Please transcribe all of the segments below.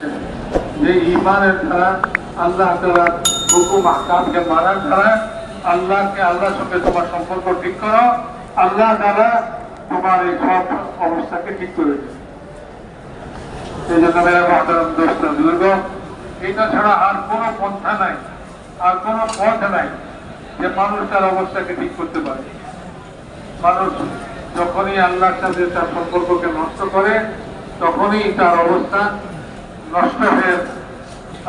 যে ঈমানের দ্বারা আল্লাহ তাআলার হুকুম আহকামকে মানার দ্বারা আল্লাহর সঙ্গে তোমার সম্পর্ক ঠিক করো, আল্লাহ তাআলা তোমার এই সব অবস্থাকে ঠিক করে দেবে। এই জন্য মেরা মহতারাম দোস্ত বুজুর্গ, এটা ছাড়া আর কোনো পন্থা নাই, আর কোনো পথ নাই যে মানুষ তার অবস্থাকে ঠিক করতে পারে। মানুষ যখনই আল্লাহর সাথে তার সম্পর্ককে নষ্ট করে তখনই তার অবস্থা নষ্ট হয়ে,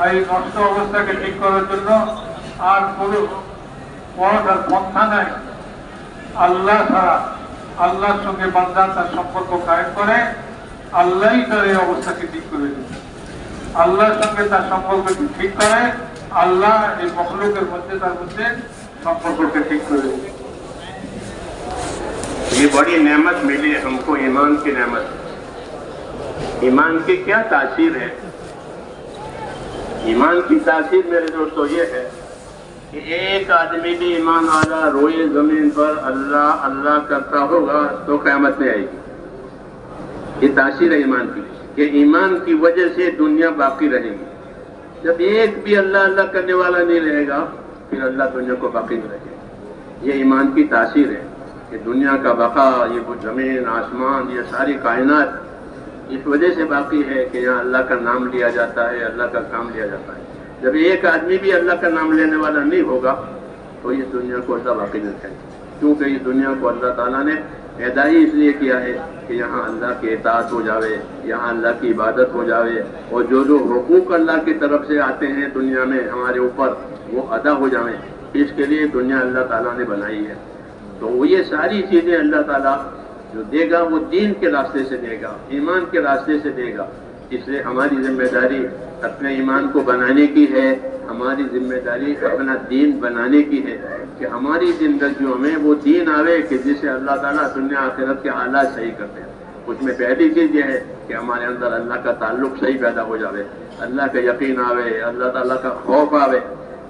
এই নষ্ট অবস্থাকে ঠিক করার জন্য আর কোনো পথ আর পন্থা নাই। আল্লাহ ছাড়া, আল্লাহর সঙ্গে বান্দা তার সম্পর্ক কায়েম করে, আল্লাহই তার এই অবস্থাকে ঠিক করে দেবে। আল্লাহর সঙ্গে তার সম্পর্ককে ঠিক করে, আল্লাহ এই মখলুকের মধ্যে তার মধ্যে সম্পর্ককে ঠিক করে দেবে। ये बड़ी नेमत मिली है हमको, ईमान की नेमत। ईमान की क्या तासीर है? ईमान की तासीर मेरे दोस्तों ये है कि एक आदमी भी ईमान वाला रोए जमीन पर अल्लाह अल्लाह करता होगा तो क़यामत में आएगी। ये तासीर है ईमान की, कि ईमान की वजह से दुनिया बाकी रहेगी। जब एक भी अल्लाह अल्लाह करने वाला नहीं रहेगा फिर अल्लाह दुनिया को बाकी नहीं रखेगा। ये ईमान की तासीर है कि दुनिया का बका, ये वो जमीन आसमान, ये सारी कायनात इस वजह से बाकी है कि यहाँ अल्लाह का नाम लिया जाता है, अल्लाह का काम लिया जाता है। जब एक आदमी भी अल्लाह का नाम लेने वाला नहीं होगा तो ये दुनिया को अल्लाह बाकी नहीं रखेगा। क्योंकि ये दुनिया को अल्लाह ताला ने पैदा ही इसलिए किया है कि यहाँ अल्लाह की इताअत हो जावे, यहाँ अल्लाह की इबादत हो जावे, और जो जो हुकूक अल्लाह की तरफ से आते हैं दुनिया में हमारे ऊपर वो अदा हो जावे। इसके लिए दुनिया अल्लाह ताला ने बनाई है। तो ये सारी चीज़ें अल्लाह ताला जो देगा वो दीन के रास्ते से देगा, ईमान के रास्ते से देगा। इसलिए हमारी जिम्मेदारी अपने ईमान को बनाने की है, हमारी जिम्मेदारी अपना दीन बनाने की है कि हमारी जिंदगियों में वो दीन आवे कि जिससे अल्लाह ताला दुनिया आखिरत के हालात सही करते हैं। उसमें पहली चीज़ ये है कि हमारे अंदर अल्लाह का ताल्लुक सही पैदा हो जावे, अल्लाह का यकीन आवे, अल्लाह ताला का खौफ आवे,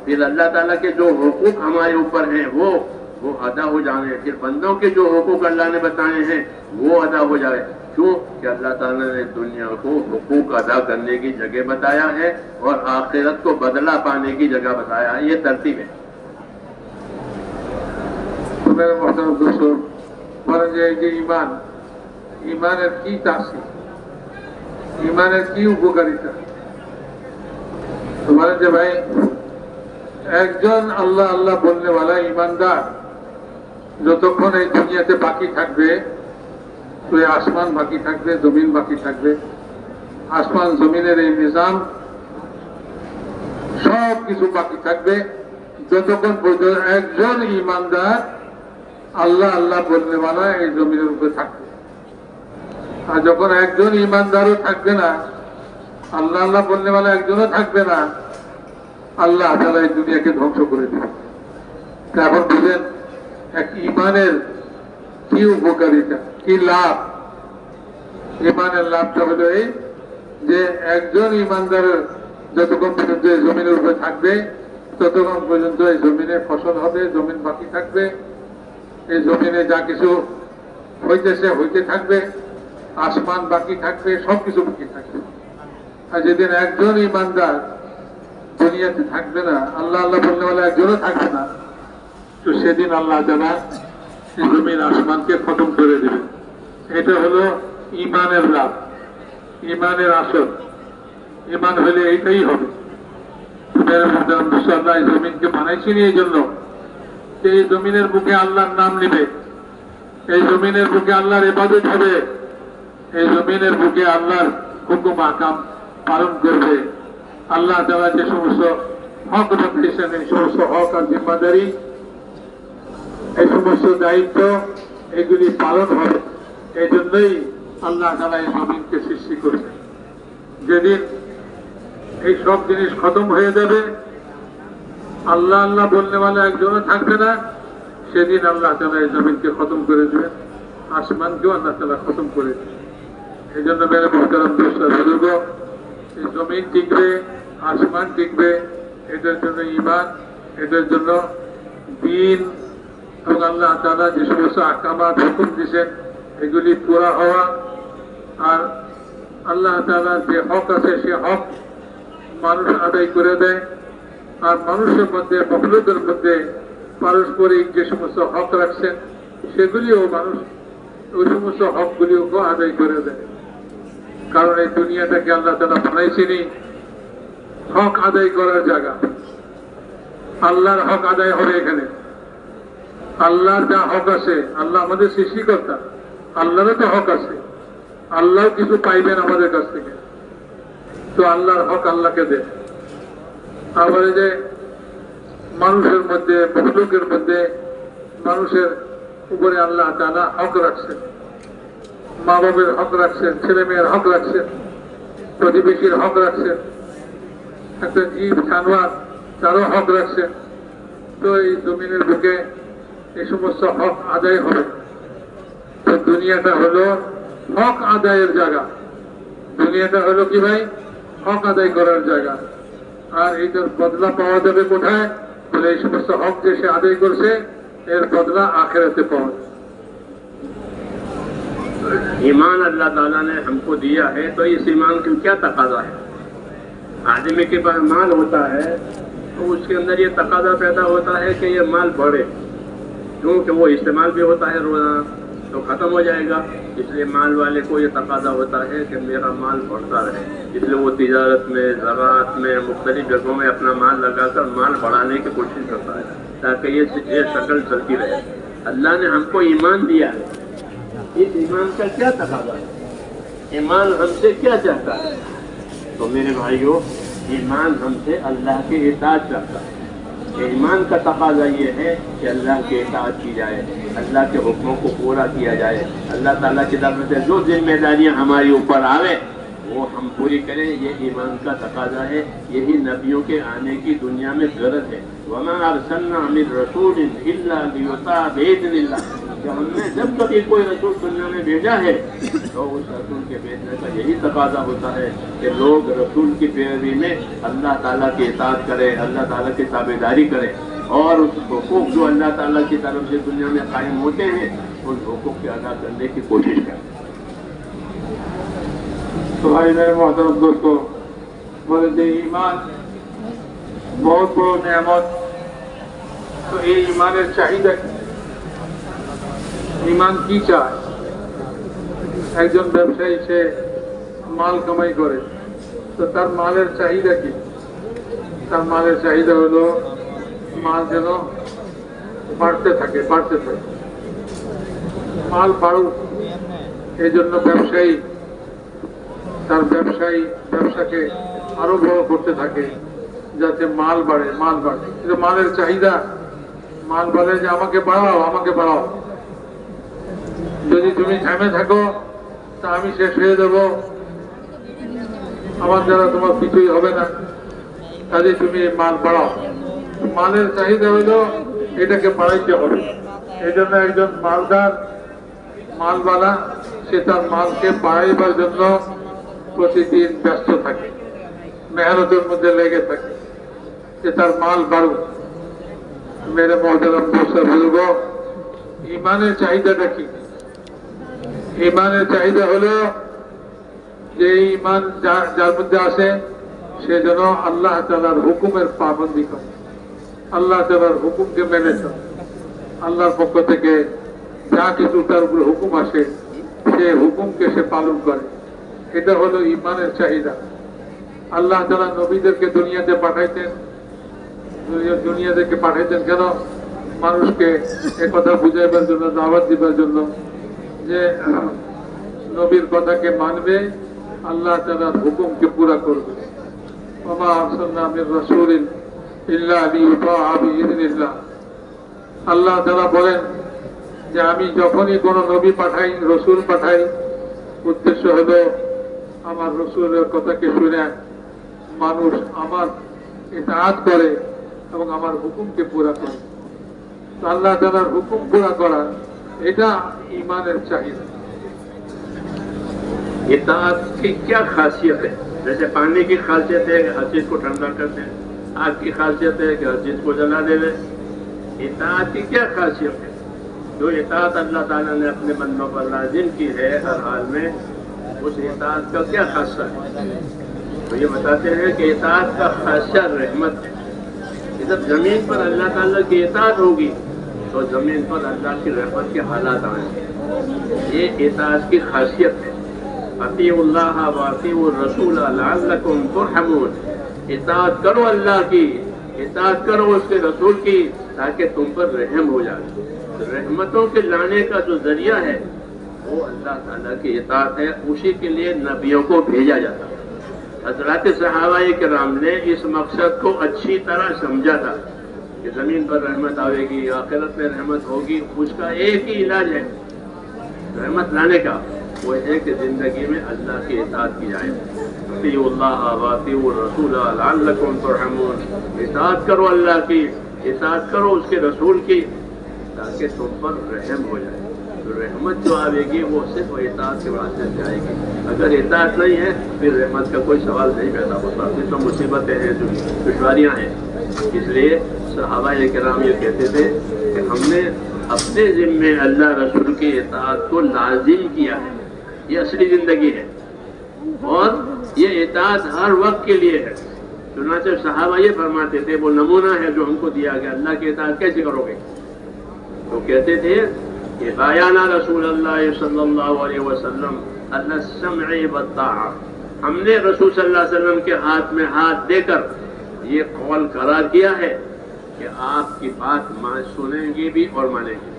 फिर अल्लाह ताला के जो हुकूक हमारे ऊपर हैं वो अदा हो जाए, फिर बंदों के जो हुकूक अल्लाह ने बताए हैं वो अदा हो जाए। क्यों कि अल्लाह ताला ने दुनिया को हुकूक अदा करने की जगह बताया है और आखिरत को बदला पाने की जगह बताया है। ये तरतीब है। तो मेरे मोहतरम दोस्तों, বলেন যে এই যে ঈমান, ঈমানের কি তাসির, ঈমানের কি উপকারিতা? তো বলেন যে ভাই, একজন আল্লাহ আল্লাহ বলনে वाला ईमानदार যতক্ষণ এই দুনিয়াতে বাকি থাকবে, তো এই আসমান বাকি থাকবে, জমিন বাকি থাকবে, আসমান জমিনের এই নিজাম সব কিছু বাকি থাকবে যতক্ষণ পর্যন্ত একজন ঈমানদার আল্লাহ আল্লাহ বলনে वाला এই জমিনের উপরে থাকবে। আর যখন একজন ঈমানদারও থাকবে না, আল্লাহ আল্লাহ বলনে वाला একজনও থাকবে না, আল্লাহ তাআলা এই দুনিয়াকে ধ্বংস করে দেবে। এখন বুঝেন এক ঈমানের কি উপকারিতা, কি লাভ। ঈমানের লাভটা হলো এই যে একজন ঈমানদারের যতক্ষণ পর্যন্ত এই জমিনের উপরে থাকবে ততক্ষণ পর্যন্ত এই জমিনে ফসল হবে, জমিন বাকি থাকবে, এই জমিনে যা কিছু হইতেছে হইতে থাকবে, আসমান বাকি থাকবে, সবকিছু বাকি থাকবে। আর যেদিন একজন ঈমানদার দুনিয়াতে থাকবে না, আল্লাহ আল্লাহ বললে বলে একজনও থাকবে না, তো সেদিন আল্লাহ তাআলা জমিন আসমানকে খতম করে দেবে। এটা হলো ঈমানের লাভ, ঈমানের আসল। ঈমান হলে এইটাই হবে। আল্লাহ এই জমিনকে বানাইছেন এই জন্য যে এই জমিনের বুকে আল্লাহর নাম নিবে, এই জমিনের বুকে আল্লাহর ইবাদত হবে, এই জমিনের বুকে আল্লাহর হুকুম আহকাম পালন করবে। আল্লাহ তাআলা যে সমস্ত হক দিয়েছেন, এই সমস্ত হক আর জিম্মাদারি, এই সমস্ত দায়িত্ব এগুলি পালন হবে। এই জন্যই আল্লাহ তাআলা এই জমিনকে সৃষ্টি করেছেন। যেদিন এই সব জিনিস খতম হয়ে যাবে, আল্লাহ আল্লাহ বলনে वाला একজনও থাকবে না, সেদিন আল্লাহ তাআলা এই জমিনকে খতম করে দেবেন, আসমানকেও আল্লাহ তাআলা খতম করে দেবেন। এই জন্য মেরে মোহতারাম দোস্ত বুজুর্গ, এই জমিন টিকবে, আসমান টিকবে, এটার জন্য ঈমান, এটার জন্য দ্বীন এবং আল্লাহ তাআলা যে সমস্ত আহকামাত হুকুম দিয়েছেন এগুলি পুরা হওয়া, আর আল্লাহ তাআলার যে হক আছে সে হক মানুষ আদায় করে দেয়। আর মানুষের মধ্যে মখলুকের মধ্যে পারস্পরিক যে সমস্ত হক রাখছেন সেগুলিও মানুষ ওই সমস্ত হকগুলিও আদায় করে দেয়। কারণ এই দুনিয়াটাকে আল্লাহ তাআলা বানাইছেনই হক আদায় করার জায়গা। আল্লাহর হক আদায় হবে এখানে। আল্লাহর যা হক আছে, আল্লাহ আমাদের সৃষ্টিকর্তা, আল্লাহরও তো হক আছে, আল্লাহ কিছু পাইবেন আমাদের কাছ থেকে, তো আল্লাহর হক আল্লাহকে দেন। আবার এই যে মানুষের মধ্যে মখলুকের মধ্যে মানুষের উপরে আল্লাহ তাআলা হক রাখছেন, মা বাবের হক রাখছেন, ছেলে মেয়ের হক রাখছেন, প্রতিবেশীর হক রাখছেন, একটা জীব জানোয়ার তারও হক রাখছেন। তো এই জমিনের বুকে এই সমস্ত হক আদায় হবে। তো দুনিয়াটা হলো হক আদায়ের জায়গা। দুনিয়াটা হলো কি ভাই? হক আদায় করার জায়গা। আর এইটার বদলা পাওয়া যাবে কোথায়? বলে এই সমস্ত হক যে সে আদায় করছে এর বদলা আখিরাতে পাওয়া যাবে। ईमान अल्लाह ताला ने हमको दिया है, तो इस ईमान का क्या तकाजा है? आदमी के पास माल होता है तो उसके अंदर ये तकाजा पैदा होता है कि ये माल बढ़े, क्योंकि वो इस्तेमाल भी होता है रोजाना, तो खत्म हो जाएगा। इसलिए माल वाले को ये तकाजा होता है कि मेरा माल बढ़ता रहे। इसलिए वो तिजारत में, ज़राअत में, मुख्तलिफ जगहों में अपना माल लगाकर माल बढ़ाने की कोशिश करता है ताकि ये शक्ल चलती रहे। अल्लाह ने हमको ईमान दिया है, इस ईमान का क्या तकाजा है? ईमान हमसे क्या चाहता है? तो मेरे भाइयों, ईमान हमसे अल्लाह के इताअत चाहता है। ईमान का तकाजा ये है कि अल्लाह के इताअत की जाए, अल्लाह के हुक्मों को पूरा किया जाए, अल्लाह ताला की तरफ से जो जिम्मेदारियां हमारे ऊपर आवे वो हम पूरी करें। ये ईमान का तकाजा है। यही नबियों के आने की दुनिया में गरज है। वमा अरसलना मिन रसूलिन इल्ला लियुता बिइज़्निल्लाह। कि हमने जब कभी कोई रसूल दुनिया में भेजा है तो उस रसूल के भेजने का यही तकाजा होता है कि लोग रसूल की पैरवी में अल्लाह ताला की इताअत करें, अल्लाह ताला की ताबेदारी करें और उस हुकूक जो अल्लाह ताला की तरफ से दुनिया में कायम होते हैं उन हुकूक के अदा करने की कोशिश करें। तो भाई मेरे मोहतरम दोस्तों, बोले যে ঈমান बहुत বড় নেয়ামত। তো এই ঈমানের চাহিদা কি? ঈমান কি চায়? একজন ব্যবসায়ী সে মাল কামাই করে, তো তার মালের চাহিদা কি? তার মালের চাহিদা হলো মাল যেন বাড়তে থাকে, বাড়তে থাকে, মাল বাড়ুক। এই জন্য ব্যবসায়ী তার ব্যবসাকে আরো বড় করতে থাকে যাতে মাল বাড়ে, মাল বাড়ে। কিন্তু মালের চাহিদা, মাল বলে যে আমাকে বাড়াও, আমাকে বাড়াও। যদি তুমি থেমে থাকো তা আমি শেষ হয়ে যাব, আমার দ্বারা তোমার কিছুই হবে না, কাজে তুমি মাল বাড়াও। মালের চাহিদা হলো এটাকে বাড়াইতে হবে। এই জন্য একজন মালদার, মালওয়ালা সে তার মালকে বাড়াইবার জন্য প্রতিদিন ব্যস্ত থাকে, মেহনতের মধ্যে লেগে থাকে যে তার মাল বাড়ুক। মেরে মোহতারাম দোস্ত বুজুর্গ, ঈমানের চাহিদাটা কি? ঈমানের চাহিদা হলো যে ঈমান যার মধ্যে আসে সে যেন আল্লাহ তাআলার হুকুমের পাবন্দি করে, আল্লাহ তাআলার হুকুমকে মেনে চলে। আল্লাহর পক্ষ থেকে যা কিছু তার উপরে হুকুম আসে সে হুকুমকে সে পালন করে। এটা হলো ঈমানের চাহিদা। আল্লাহ তাআলা নবীদেরকে দুনিয়াতে পাঠাইতেন, দুনিয়াদেরকে পাঠাইতেন কেন? মানুষকে একথা বুঝাইবার জন্য, দাওয়াত দিবার জন্য যে নবীর কথাকে মানবে, আল্লাহ তাআলার হুকুমকে পুরা করবে। ওমা আরসালনা মির রাসূলিন ইল্লা লিইউতাআ বিইذنিল্লাহ। আল্লাহ তাআলা বলেন যে আমি যখনই কোনো নবী পাঠাই, রসুল পাঠাই, উদ্দেশ্য হলো আমার রসুলের কথাকে শুনে মানুষ আমার ইতাআত করে এবং আমার হুকুমকে পুরা করে। আল্লাহ তাআলার হুকুম পুরা করা এটা ঈমানের চাহিদা। इताअत की क्या खासियत है? जैसे पानी की खासियत है कि हर चीज को ठंडा कर दे, आग की खासियत है कि हर चीज को जला देवे। इताअत की क्या खासियत है? जो इताअत अल्लाह ताला ने अपने बंदों पर लाजिम की है हर हाल में, اس اطاعت کا کیا خاصہ ہے؟ تو یہ بتاتے ہیں کہ اطاعت کا خاصہ رحمت ہے. جب زمین پر اللہ تعالیٰ کی اطاعت ہوگی تو زمین پر اللہ کی رحمت کے حالات آئیں گے. یہ اطاعت کی خاصیت ہے. اطیعوا اللہ واطیعوا الرسول لعلکم ترحمون. اطاعت کرو اللہ کی، اطاعت کرو اس کے رسول کی تاکہ تم پر رحم ہو جائے. رحمتوں کے لانے کا جو ذریعہ ہے وہ اللہ تعالیٰ کی اطاعت ہے. اسی کے لیے نبیوں کو بھیجا جاتا ہے. حضرات صحابہ کرام نے اس مقصد کو اچھی طرح سمجھا تھا کہ زمین پر رحمت آئے گی، آخرت میں رحمت ہوگی. اس کا ایک ہی علاج ہے رحمت لانے کا، وہ ہے کہ زندگی میں اللہ کی اطاعت کی جائے. اطیعوا اللہ واطیعوا الرسول لعلکم ترحمون. اطاعت کرو اللہ کی، اطاعت کرو اس کے رسول کی تاکہ تم پر رحم ہو جائے. تو رحمت جو آئے گی وہ صرف اطاعت کے واسطے سے آئے گی. اگر اطاعت نہیں ہے پھر رحمت کا کوئی سوال نہیں پیدا ہوتا. پھر تو مصیبتیں ہیں، دشواریاں ہیں. اس لیے صحابہ کرام یہ کہتے تھے کہ ہم نے اپنے ذمے اللہ رسول کی اطاعت کو لازم کیا ہے. یہ اصلی زندگی ہے اور یہ اطاعت ہر وقت کے لیے ہے. چنانچہ صحابہ یہ فرماتے تھے، وہ نمونہ ہے جو ہم کو دیا گیا، اللہ کی اطاعت کیسے کرو گے؟ تو کہتے تھے کہ بایانا رسول اللہ صلی اللہ علیہ وسلم السمع والطاعہ. ہم نے رسول صلی اللہ علیہ وسلم کے ہاتھ میں ہاتھ دے کر یہ قول قرار کیا ہے کہ آپ کی بات سنیں گے بھی اور مانیں گے.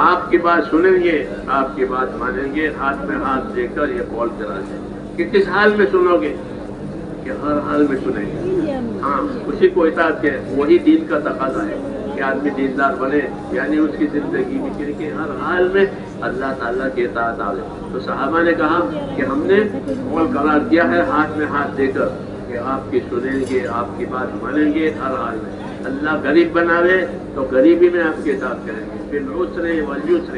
آپ کی بات سنیں گے، آپ کی بات مانیں گے. ہاتھ میں ہاتھ دے کر یہ قول قرار ہے کہ کس حال میں سنو گے؟ کہ ہر حال میں سنیں گے. ہاں، اسی کو اطاعت ہے. وہی دین کا تقاضا ہے کہ آدمی دیندار بنے، یعنی اس کی زندگی میں کہ ہر حال میں اللہ تعالیٰ کی اطاعت آئے. تو صحابہ نے کہا کہ ہم نے قول قرار کیا ہے ہاتھ میں ہاتھ دے کر کہ آپ کی سنیں گے، آپ کی بات مانیں گے ہر حال میں. اللہ غریب بناوے تو غریبی میں آپ کی اطاعت کریں گے، بالعسر والیسر.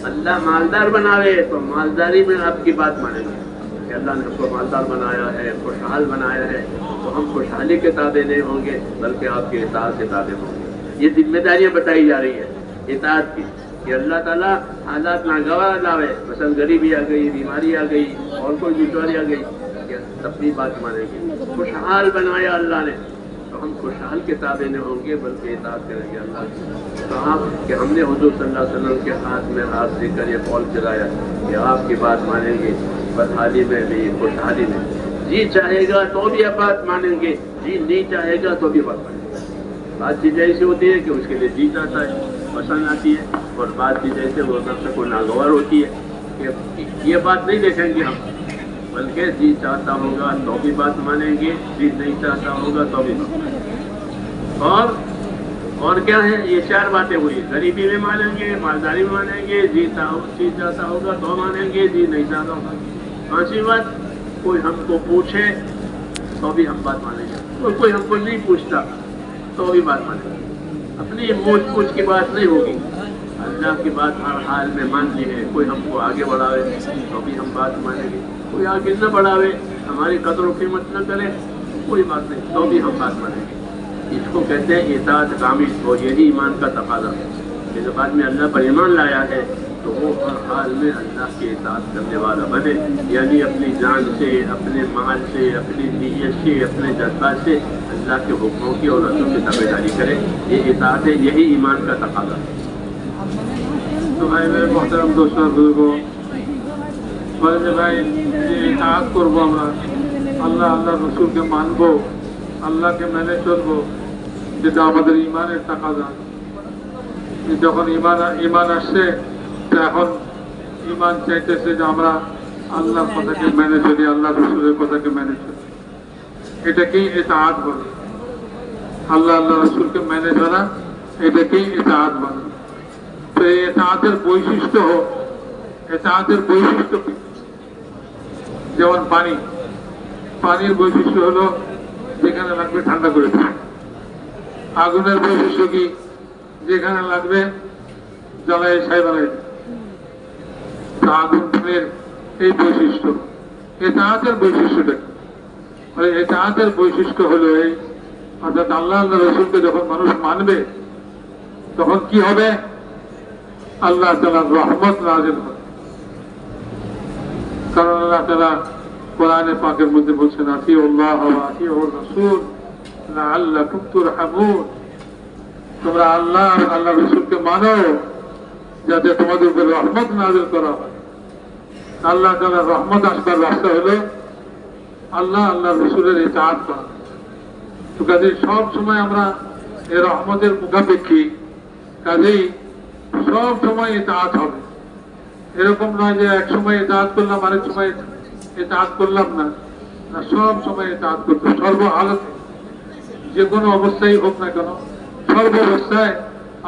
اللہ مالدار بناوے تو مالداری میں آپ کی بات مانیں گے کہ اللہ نے ہم کو مالدار بنایا ہے، خوشحال بنایا ہے، تو ہم خوشحالی کے تابع نہیں ہوں گے بلکہ آپ کی اطاعت کے تابع ہوں گے. یہ ذمہ داریاں بتائی جا رہی ہیں اطاعت کی کہ اللہ تعالیٰ حالات ناگوار لاوے، مثلا غریبی آ گئی، بیماری آ گئی اور کوئی دشواری آ گئی، کہ اپنی بات مانیں گے. خوشحال بنایا اللہ نے تو ہم خوشحال کے تابع نہیں ہوں گے بلکہ اطاعت کریں گے اللہ کی. کہا کہ ہم نے حضور صلی اللہ علیہ وسلم کے ہاتھ میں ہاتھ دے کر یہ قول چلایا کہ آپ کی بات مانیں گے بدحالی میں بھی خوشحالی میں. جی چاہے گا تو بھی آپ بات مانیں گے، جی نہیں چاہے گا تو بھی بات مانیں گے. بات چیز ایسی ہوتی ہے کہ اس کے لیے جی چاہتا ہے، پسند آتی ہے، اور بات چیز ایسے وہ نفس کو ناگوار ہوتی ہے کہ یہ بات نہیں دیکھیں گے ہم، بلکہ جی چاہتا ہوگا تو بھی بات مانیں گے، جی نہیں چاہتا ہوگا تو بھی بات مانیں گے. اور کیا ہے؟ یہ چار باتیں ہوئی. غریبی میں مانیں گے، مالداری میں مانیں گے، جی چاہتا ہوگا تو مانیں گے، جی نہیں چاہتا ہوگا. پانچویں بات، کوئی ہم کو پوچھے تو بھی ہم بات مانیں گے، کوئی ہم کو نہیں پوچھتا تو بھی بات مانیں گے. اپنی موج پوچھ کی بات نہیں ہوگی. اللہ کی بات ہر حال میں مان لی ہے. کوئی ہم کو آگے بڑھاوے تو بھی ہم بات مانیں گے، کوئی آگے نہ بڑھاوے، ہماری قدر و قیمت نہ کرے، کوئی بات نہیں تو بھی ہم بات مانیں گے. اس کو کہتے ہیں اطاعت کامل. اور یہی ایمان کا تقاضا ہے کہ جب آدمی اللہ پر ایمان لایا ہے تو وہ ہر حال میں اللہ کی اطاعت کرنے والا بنے، یعنی اپنی جان سے، اپنے مال سے، اپنی نیت سے، اپنے جذبات سے اللہ کے حکموں کی اور رسول کی تابعداری کرے. یہ اطاعت ہے، یہی ایمان کا تقاضا ہے. تو ভাই محترم دوستان بزرگوں বলে যে ভাই যে ইতাআত করবো আমরা আল্লাহ আল্লাহ রসুলকে মানবো, আল্লাহকে মেনে চলবো, যেটা আমাদের ইমানের তাকাজা. যখন ইমান আসছে তো এখন ইমান চাইতেছে যে আমরা আল্লাহর কথাকে মেনে চলি, আল্লাহ রসুলের কথাকে মেনে চলি. এটাকেই ইতাআত বলে. আল্লাহ আল্লাহ রসুলকে মেনে চলা এটাকেই ইতাআত বলে. তো এই ইতাআতের বৈশিষ্ট্য হোক, ইতাআতের বৈশিষ্ট্য কি? যেমন পানির বৈশিষ্ট্য হলো যেখানে লাগবে ঠান্ডা করে দেবে. আগুনের বৈশিষ্ট্য কি? যেখানে লাগবে জ্বালায় ছাই বানাই দেবে. আগুন ফুলের এই বৈশিষ্ট্য. ইতাআতের বৈশিষ্ট্যটা কি? মানে ইতাআতের বৈশিষ্ট্য হলো এই, অর্থাৎ আল্লাহ আল্লাহ রসুলকে যখন মানুষ মানবে তখন কি হবে? আল্লাহ তাআলার রহমত নাযিল হবে. কারণ আল্লাহ তাআলা কোরআনে পাকের মধ্যে বলছেন আতিউল্লাহ ওয়া আতিউর রাসূল লাআল্লাকুম তুরহামুন, তোমরা আল্লাহ এবং আল্লাহর রাসূলকে মানো যাতে তোমাদের উপর রহমত নাযিল করা হয়। আল্লাহ তাআলার রহমত আসবার রাস্তা হলো আল্লাহ আল্লাহর রাসূলের ইতাআত করা। তো কাজেই সব সময় আমরা এই রহমতের মুখাপেক্ষী, কাজেই সব সময় ইতাআত হবে। এরকম নয় যে এক সময় ইতাআত করলাম আরেক সময় ইতাআত করলাম না, সব সময় ইতাআত করতে হবে, সর্ব হালতে, যে কোনো অবস্থায় হোক না কেন সর্ব অবস্থায়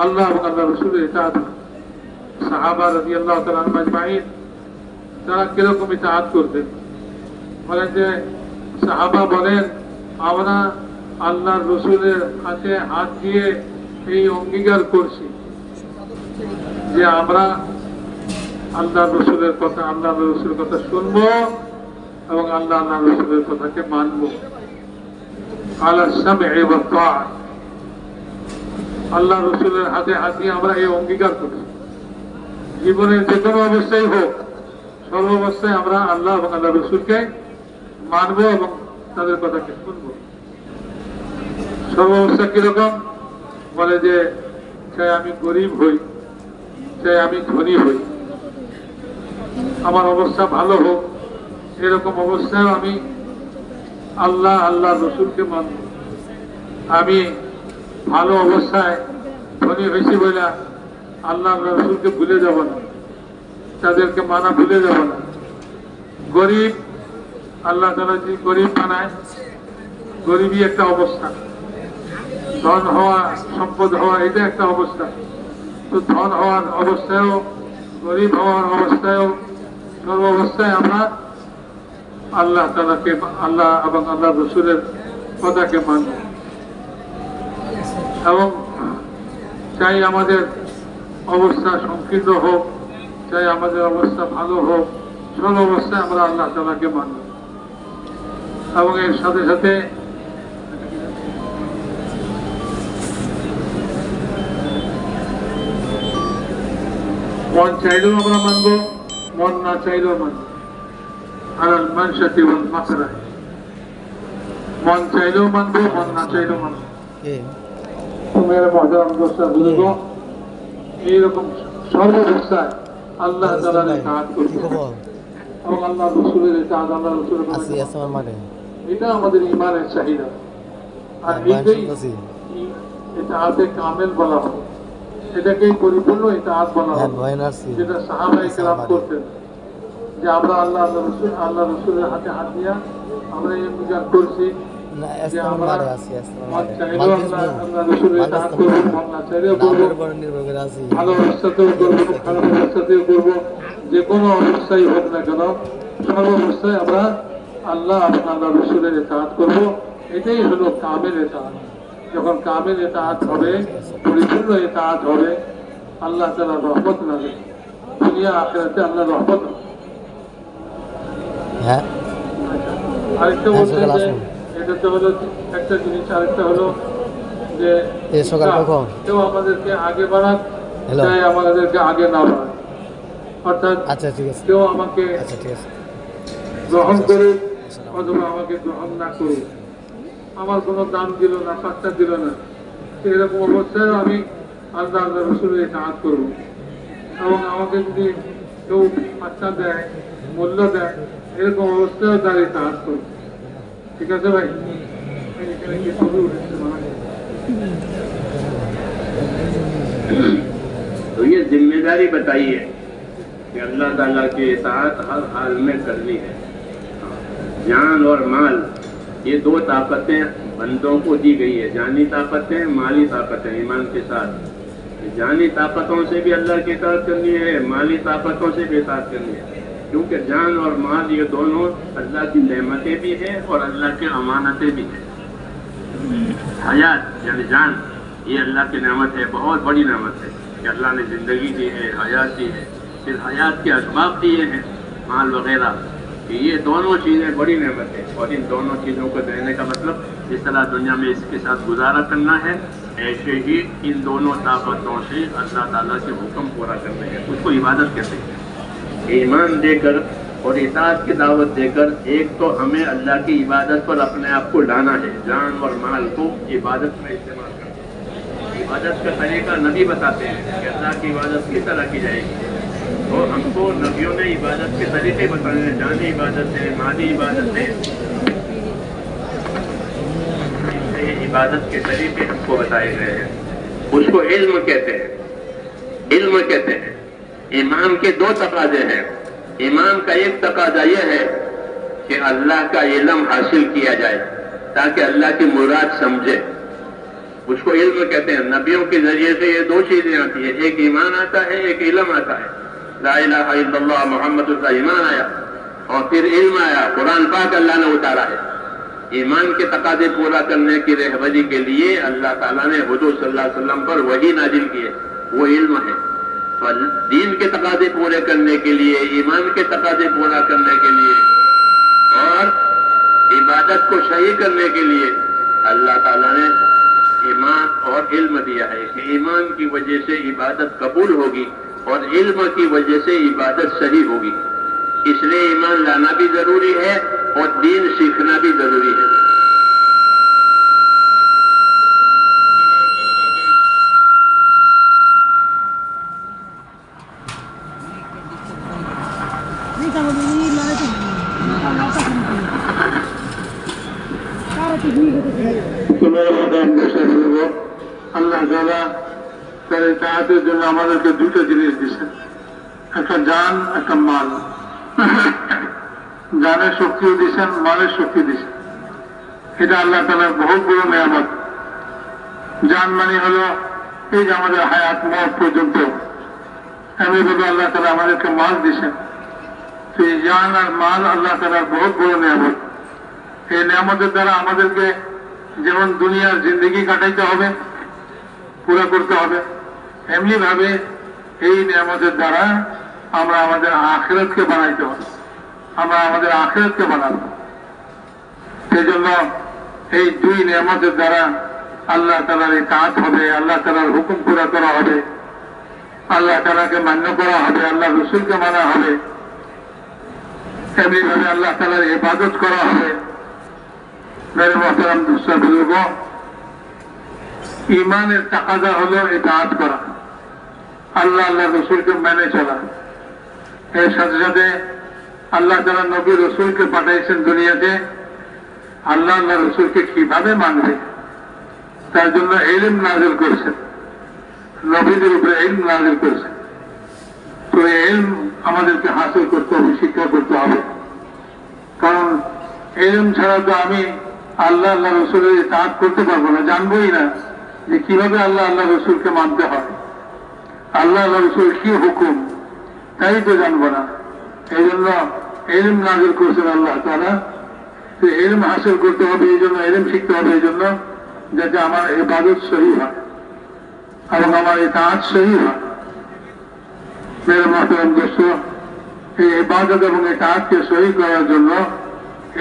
আল্লাহ এবং আল্লাহ রাসূলের ইতাআত। সাহাবা রাদিয়াল্লাহু তাআলা আনহুম আজমাইন তারা কিরকম ইতাআত করতেন বলেন যে সাহাবা বলেন আমরা আল্লাহর রাসূলের হাতে হাত দিয়ে এই অঙ্গীকার করছি যে আমরা আল্লাহর রাসূলের কথা, আল্লাহর রাসূলের কথা শুনবো এবং আল্লাহ আল্লাহর রাসূলের কথাকে মানবো। আলা সামঈ ওয়া তাআ, আল্লাহ রাসূলের হাতে হাত দিয়ে আমরা এই অঙ্গীকার করছি জীবনের যে কোনো অবস্থায় হোক সর্ব অবস্থায় আমরা আল্লাহ এবং আল্লাহ রাসূলকে মানবো এবং তাদের কথাকে শুনবো। সর্ব অবস্থা কিরকম বলে যে চাই আমি গরিব হই, চাই আমি ধনী হই, আমার অবস্থা ভালো হোক, এরকম অবস্থায় আমি আল্লাহ আল্লাহ রসুলকে মানব। আমি ভালো অবস্থায় ধনী হয়েছি বলে আল্লাহ আল্লাহ রসুলকে ভুলে যাব না, তাদেরকে মানা ভুলে যাব না। গরিব আল্লাহ তাআলা যে গরিব বানায়, গরিবই একটা অবস্থা, ধন হওয়া সম্পদ হওয়া এটা একটা অবস্থা। তো ধন হওয়ার অবস্থায়ও গরিব হওয়ার অবস্থায়ও সর্ব অবস্থায় আমরা আল্লাহ তাআলাকে, আল্লাহ এবং আল্লাহ রসুলের কথাকে মানব এবং চাই আমাদের অবস্থা সংকীর্ণ হোক, চাই আমাদের অবস্থা ভালো হোক, সর্ব অবস্থায় আমরা আল্লাহ তাআলাকে মানব। এবং এর সাথে সাথে মন চাইলেও আমরা মানবো, মন না চাইলেও মানবো। আলাল মানশাতি ওয়াল মাকরাহ, মন চাইলেও মানবো, মন না চাইলেও মানবো। মেরে মুহতারাম দোস্ত বুজুর্গ, এইরকম সর্বাবস্থায় আল্লাহ তাআলার ইতাআত করব এবং আল্লাহ রাসূলের ইতাআত, আল্লাহ রাসূলের এটা আমাদের ঈমানের চাহিদা। আর এইটাই ইতাআতে কামেল বলা হয়, এটাকেই পরিপূর্ণ ইতাআত বলা হয়, যেটা সাহাবায়ে কেরাম করতেন। যে আমরা আল্লাহ আল্লাহ রসুলের হাতে হাত দিয়া আমরা এই অঙ্গীকার করছি যে আমরা মন চাইলেও আল্লাহ রসুলের ইতাআত করবো, মন না চাইলেও করবো, ভালো অবস্থাতেও করবো, খারাপ অবস্থাতেও করবো, যে কোনো অবস্থায় হোক না কেন সর্ব অবস্থায় আমরা আল্লাহ এবং আল্লাহ রসুলের ইতাআত করবো। এটাই হলো কামেল ইতাআত। যখন কামেল ইতাআত হবে, পরিপূর্ণ ইতাআত হবে, আল্লাহ তাআলার রহমত নাযিল, দুনিয়া আখিরাতে আল্লাহর রহমত। হ্যাঁ, আরেকটা বলতে যে এটা তো হলো একটা জিনিস, আরেকটা হলো যে কেউ আমাদেরকে আগে বাড়াক, চাই আমাদেরকে আগে না বাড়াক, অর্থাৎ কেউ আমাকে গ্রহণ করুক অথবা আমাকে গ্রহণ না করুক, আমার কোনো দাম দিল না, পাত্তা দিল না, এরকম অবস্থায় আমি আল্লাহ আল্লাহ রসুলের ইতাআত করবো। এবং আমাকে যদি কেউ পাত্তা দেয়, মূল্য দেয়, এরকম অবস্থায় তার ইতাআত করবো। ঠিক আছে ভাই? এখানে কি ছবি উঠেছে? तो ये जिम्मेदारी बताइए कि अल्लाह ताला की इताअत हर हाल में करनी है। जान और माल, ये दो ताकतें बंदों को दी गई है, जानी ताकतें, माली ताकतें। ईमान के साथ जानी ताकतों से भी अल्लाह की इताअत करनी है, माली ताकतों से भी इताअत करनी है, क्योंकि जान और माल ये दोनों अल्लाह की नेमतें भी हैं और अल्लाह की अमानतें भी हैं। हयात यानी जान, ये अल्लाह की नेमत है, बहुत बड़ी नेमत है कि अल्लाह ने ज़िंदगी दी है, हयात दी है, फिर हयात के असबाब दिए हैं, माल वगैरह, कि ये दोनों चीज़ें बड़ी नेमत है। और इन दोनों चीज़ों को देने का मतलब जिस तरह दुनिया में इसके साथ गुजारा करना है, ऐसे ही इन दोनों ताकतों से अल्लाह ताला के हुक्म पूरा करने हैं, उसको इबादत कहते हैं। ईमान देकर اور اطاعت کی دعوت دے کر ایک تو ہمیں اللہ کی عبادت پر اپنے آپ کو لانا ہے، جان اور مال کو عبادت میں استعمال کرنا۔ عبادت کا طریقہ نبی بتاتے ہیں کہ اللہ کی عبادت کس طرح کی جائے گی، اور ہم کو نبیوں نے عبادت کے طریقے بتائے ہیں، جانی عبادت ہے، مالی عبادت ہے، عبادت کے طریقے ہم کو بتائے گئے ہیں۔ اس کو علم کہتے ہیں، علم کہتے ہیں۔ ایمان کے دو تقاضے ہیں۔ ایمان کا ایک تقاضا یہ ہے کہ اللہ کا علم حاصل کیا جائے تاکہ اللہ کی مراد سمجھے، اس کو علم کہتے ہیں۔ نبیوں کے ذریعے سے یہ دو چیزیں آتی ہیں، ایک ایمان آتا ہے، ایک علم آتا ہے۔ لا الہ الا اللہ محمد کا ایمان آیا اور پھر علم آیا، قرآن پاک اللہ نے اتارا ہے۔ ایمان کے تقاضے پورا کرنے کی رہبری کے لیے اللہ تعالیٰ نے حضور صلی اللہ علیہ وسلم پر وحی نازل کی ہے، وہ علم ہے۔ تو دین کے تقاضے پورے کرنے کے لیے، ایمان کے تقاضے پورا کرنے کے لیے اور عبادت کو صحیح کرنے کے لیے اللہ تعالیٰ نے ایمان اور علم دیا ہے کہ ایمان کی وجہ سے عبادت قبول ہوگی اور علم کی وجہ سے عبادت صحیح ہوگی۔ اس لیے ایمان لانا بھی ضروری ہے اور دین سیکھنا بھی ضروری ہے۔ আল্লাহ তাআলা তার ইতাআতের জন্য আমাদেরকে দুটো জিনিস দিয়েছেন, একটা জান, একটা মাল। জানের শক্তিও দিয়েছেন, মালের শক্তি দিয়েছেন। এটা আল্লাহ তাআলার বহুত বড় নিয়ামত। জান মানে হলো এই যে আমাদের হায়াত মওত পর্যন্ত, এমনিভাবে আল্লাহ তাআলা আমাদেরকে মাল দিয়েছেন। তো এই জান আর মাল আল্লাহ তাআলার বহুত বড় নিয়ামত। এই নিয়ামতের দ্বারা আমাদেরকে যেমন দুনিয়ার জিন্দগি কাটাইতে হবে, পুরা করতে হবে, এমনি ভাবে এই নিয়ামতের দ্বারা আমরা আমাদের আখিরাতকে বানাইতে হবে, আমরা আমাদের আখিরাতকে বানাবো। সেই জন্য এই দুই নিয়ামতের দ্বারা আল্লাহ তাআলার ইতাআত হবে, আল্লাহ তাআলার হুকুম পুরা করা হবে, আল্লাহ তাআলাকে মান্য করা হবে, আল্লাহ রসুলকে মানা হবে, এমনি ভাবে আল্লাহ তাআলার ইবাদত করা হবে। মেরে মোহতারাম দুস্তার বুজুর্গ, ইমানের তাকাদা হলো ইতাআত করা, আল্লাহ আল্লাহ রসুলকে মেনে চলা। এর সাথে সাথে আল্লাহ তাআলা নবী রসুলকে পাঠাইছেন দুনিয়াতে, আল্লাহ আল্লাহ রসুলকে কিভাবে মানবে তার জন্য ইলম নাযিল করেছেন, নবীদের উপরে ইলম নাযিল করেছেন। তো এই ইলম আমাদেরকে হাসিল করতে হবে, শিক্ষা করতে হবে। কারণ ইলম ছাড়া তো আমি আল্লাহ আল্লাহ রসুলের ইতাআত করতে পারবো না, জানবোই না যে কিভাবে আল্লাহ আল্লাহ রসুলকে মানতে হয়, আল্লাহ আল্লাহ রসুল কি হুকুম, তাই তো জানবো না। এই জন্য ইলম নাযিল করেছেন আল্লাহ তাআলা। তো ইলম হাসিল করতে হবে, এই জন্য ইলম শিখতে হবে, এই জন্য যাতে আমার ইবাদত সহি হয় এবং আমার ইতাআত সহি হয়। মেরে মোহতারাম দোস্ত, এই ইবাদত এবং ইতাআতকে সহি করার জন্য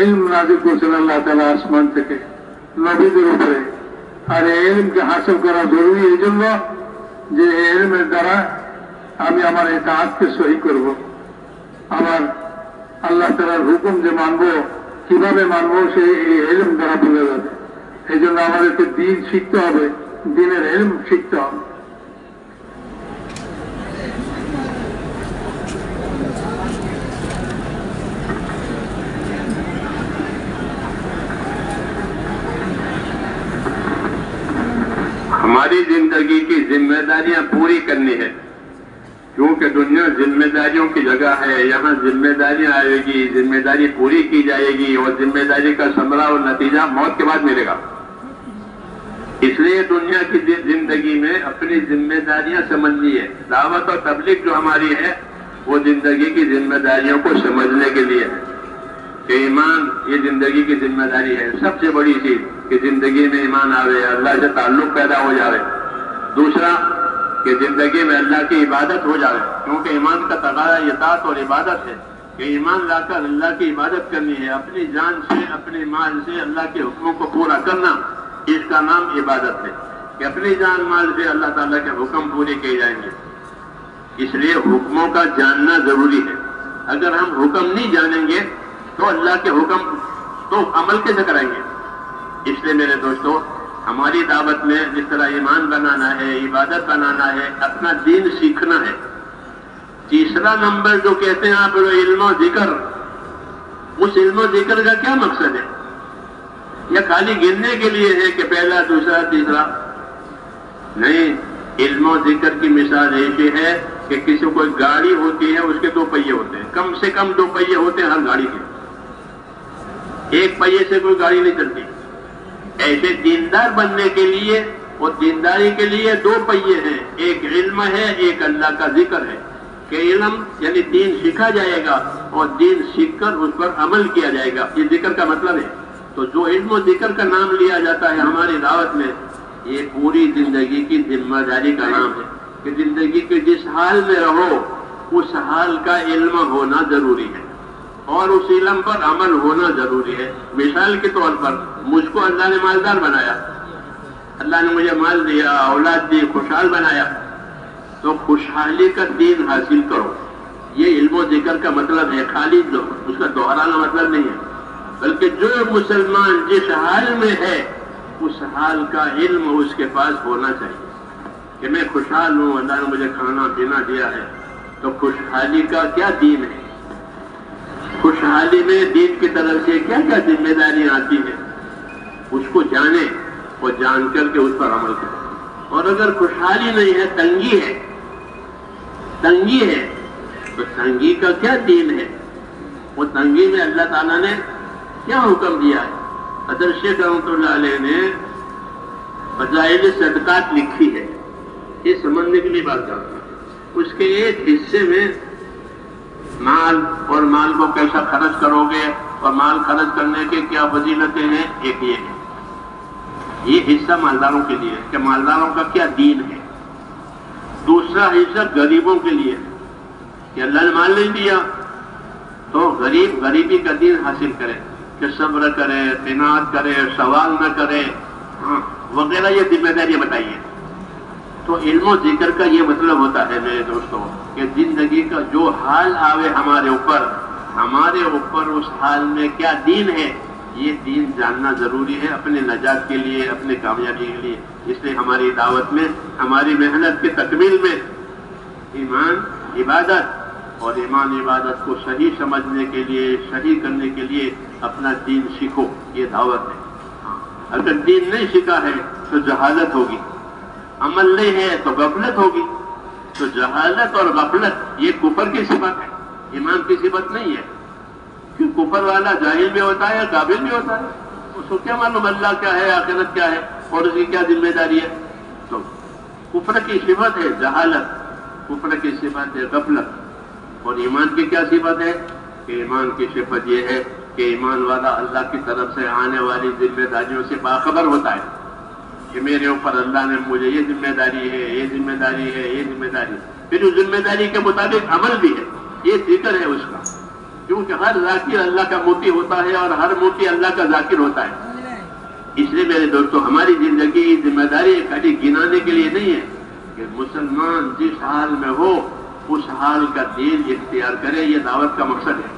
ইলম নাযিল করেছেন আল্লাহ তাআলা আসমান থেকে নবীদের উপরে। আর এই ইলমকে হাসিল করা জরুরি এই জন্য যে এই ইলমের দ্বারা আমি আমার ইতাআতকে সহি করব, আমার আল্লাহ তাআলার হুকুম যে মানবো, কিভাবে মানবো, সেই এই ইলম দ্বারা বোঝা যাবে। এই জন্য আমাদেরকে দিন শিখতে হবে, দিনের ইলম শিখতে হবে। ہماری زندگی کی ذمہ داریاں پوری کرنی ہے، کیونکہ دنیا ذمہ داریوں کی جگہ ہے۔ یہاں ذمہ داریاں آئے گی، ذمہ داری پوری کی جائے گی اور ذمہ داری کا ثمرہ اور نتیجہ موت کے بعد ملے گا۔ اس لیے دنیا کی زندگی میں اپنی ذمہ داریاں سمجھنی ہے۔ دعوت اور تبلیغ جو ہماری ہے وہ زندگی کی ذمہ داریوں کو سمجھنے کے لیے ہے کہ ایمان یہ زندگی کی ذمہ داری ہے۔ سب سے بڑی چیز کہ زندگی میں ایمان آوے، اللہ سے تعلق پیدا ہو جاوے۔ دوسرا کہ زندگی میں اللہ کی عبادت ہو جاوے، کیونکہ ایمان کا تقاضا اطاعت اور عبادت ہے کہ ایمان لا کر اللہ کی عبادت کرنی ہے، اپنی جان سے اپنے مال سے اللہ کے حکموں کو پورا کرنا، اس کا نام عبادت ہے کہ اپنی جان مال سے اللہ تعالیٰ کے حکم پورے کیے جائیں گے۔ اس لیے حکموں کا جاننا ضروری ہے، اگر ہم حکم نہیں جانیں گے تو اللہ کے حکم تو عمل کیسے کریں گے؟ اس لیے میرے دوستو، ہماری دعوت میں جس طرح ایمان بنانا ہے، عبادت بنانا ہے، اپنا دین سیکھنا ہے۔ تیسرا نمبر جو کہتے ہیں آپ علم و ذکر، اس علم و ذکر کا کیا مقصد ہے؟ یا خالی گننے کے لیے ہے کہ پہلا، دوسرا، تیسرا؟ نہیں، علم و ذکر کی مثال ایسی ہے کہ کسی کوئی گاڑی ہوتی ہے، اس کے 2 پہیے ہوتے ہیں، کم سے کم 2 پہیے ہوتے ہیں ہر گاڑی کے، 1 پہیے سے کوئی گاڑی نہیں چلتی۔ ایسے دیندار بننے کے لیے اور دینداری کے لیے 2 پہیے ہیں، ایک علم ہے، ایک اللہ کا ذکر ہے، کہ علم یعنی دین سیکھا جائے گا اور دین سیکھ کر اس پر عمل کیا جائے گا، یہ ذکر کا مطلب ہے۔ تو جو علم و ذکر کا نام لیا جاتا ہے ہماری دعوت میں، یہ پوری زندگی کی ذمہ داری کا نام ہے کہ زندگی کے جس حال میں رہو اس حال کا علم ہونا ضروری ہے اور اس علم پر عمل ہونا ضروری ہے۔ مثال کے طور پر مجھ کو اللہ نے مالدار بنایا، اللہ نے مجھے مال دیا، اولاد دی، خوشحال بنایا، تو خوشحالی کا دین حاصل کرو، یہ علم و ذکر کا مطلب ہے، خالی اس کا دہرانا مطلب نہیں ہے، بلکہ جو مسلمان جس حال میں ہے اس حال کا علم اس کے پاس ہونا چاہیے کہ میں خوشحال ہوں، اللہ نے مجھے کھانا پینا دیا ہے۔ تو خوشحالی کا کیا دین ہے؟ خوشحالی میں دین کی طرف سے کیا کیا ذمہ داری آتی ہے، اس کو جانے اور جان کر کے اس پر عمل کریں۔ اور اگر خوشحالی نہیں ہے، تنگی ہے، تنگی ہے، تو تنگی کا کیا دین ہے؟ وہ تنگی میں اللہ تعالیٰ نے کیا حکم دیا ہے؟ حضرت شیخ رحمۃ اللہ علیہ نے فضائل صدقات لکھی ہے، یہ سمجھنے کے لیے بات کرتا ہوں۔ اس کے ایک حصے میں مال اور مال کو کیسا خرچ کرو گے اور مال خرچ کرنے کے کیا فضیلتیں ہیں، ایک یہ ہے، یہ حصہ مالداروں کے لیے کہ مالداروں کا کیا دین ہے۔ دوسرا حصہ غریبوں کے لیے کہ اللہ نے مال نہیں دیا تو غریب غریبی کا دین حاصل کرے، کہ صبر کرے، قناعت کرے، سوال نہ کرے، وغیرہ، یہ ذمہ داریاں بتائیے۔ تو علم و ذکر کا یہ مطلب ہوتا ہے میرے دوستوں کہ زندگی کا جو حال آوے ہمارے اوپر اس حال میں کیا دین ہے، یہ دین جاننا ضروری ہے اپنے نجات کے لیے، اپنے کامیابی کے لیے۔ اس لیے ہماری دعوت میں، ہماری محنت کے تکمیل میں ایمان عبادت اور ایمان عبادت کو صحیح سمجھنے کے لیے، صحیح کرنے کے لیے اپنا دین سیکھو، یہ دعوت ہے۔ اگر دین نہیں سیکھا ہے تو جہالت ہوگی، عمل نہیں ہے تو غفلت ہوگی۔ تو جہالت اور غفلت یہ کفر کی صفت ہے، ایمان کی صفت نہیں ہے، کہ کفر والا جاہل بھی ہوتا ہے، قابل بھی ہوتا ہے، اس کو کیا معلوم اللہ کیا ہے، آخرت کیا ہے اور اس کی کیا ذمہ داری ہے۔ تو کفر کی صفت ہے جہالت، کفر کی صفت ہے غفلت، اور ایمان کی کیا صفت ہے؟ کہ ایمان کی صفت یہ ہے کہ ایمان والا اللہ کی طرف سے آنے والی ذمہ داریوں سے باخبر ہوتا ہے کہ میرے اوپر اللہ نے مجھے یہ ذمہ داری ہے، یہ ذمہ داری ہے، یہ ذمہ داری، پھر اس ذمہ داری کے مطابق عمل بھی ہے، یہ ذکر ہے اس کا، کیونکہ ہر ذاکر اللہ کا موتی ہوتا ہے اور ہر موتی اللہ کا ذاکر ہوتا ہے۔ اس لیے میرے دوستو ہماری زندگی کی ذمہ داری خالی گنانے کے لیے نہیں ہے کہ مسلمان جس حال میں ہو اس حال کا دین اختیار کرے، یہ دعوت کا مقصد ہے۔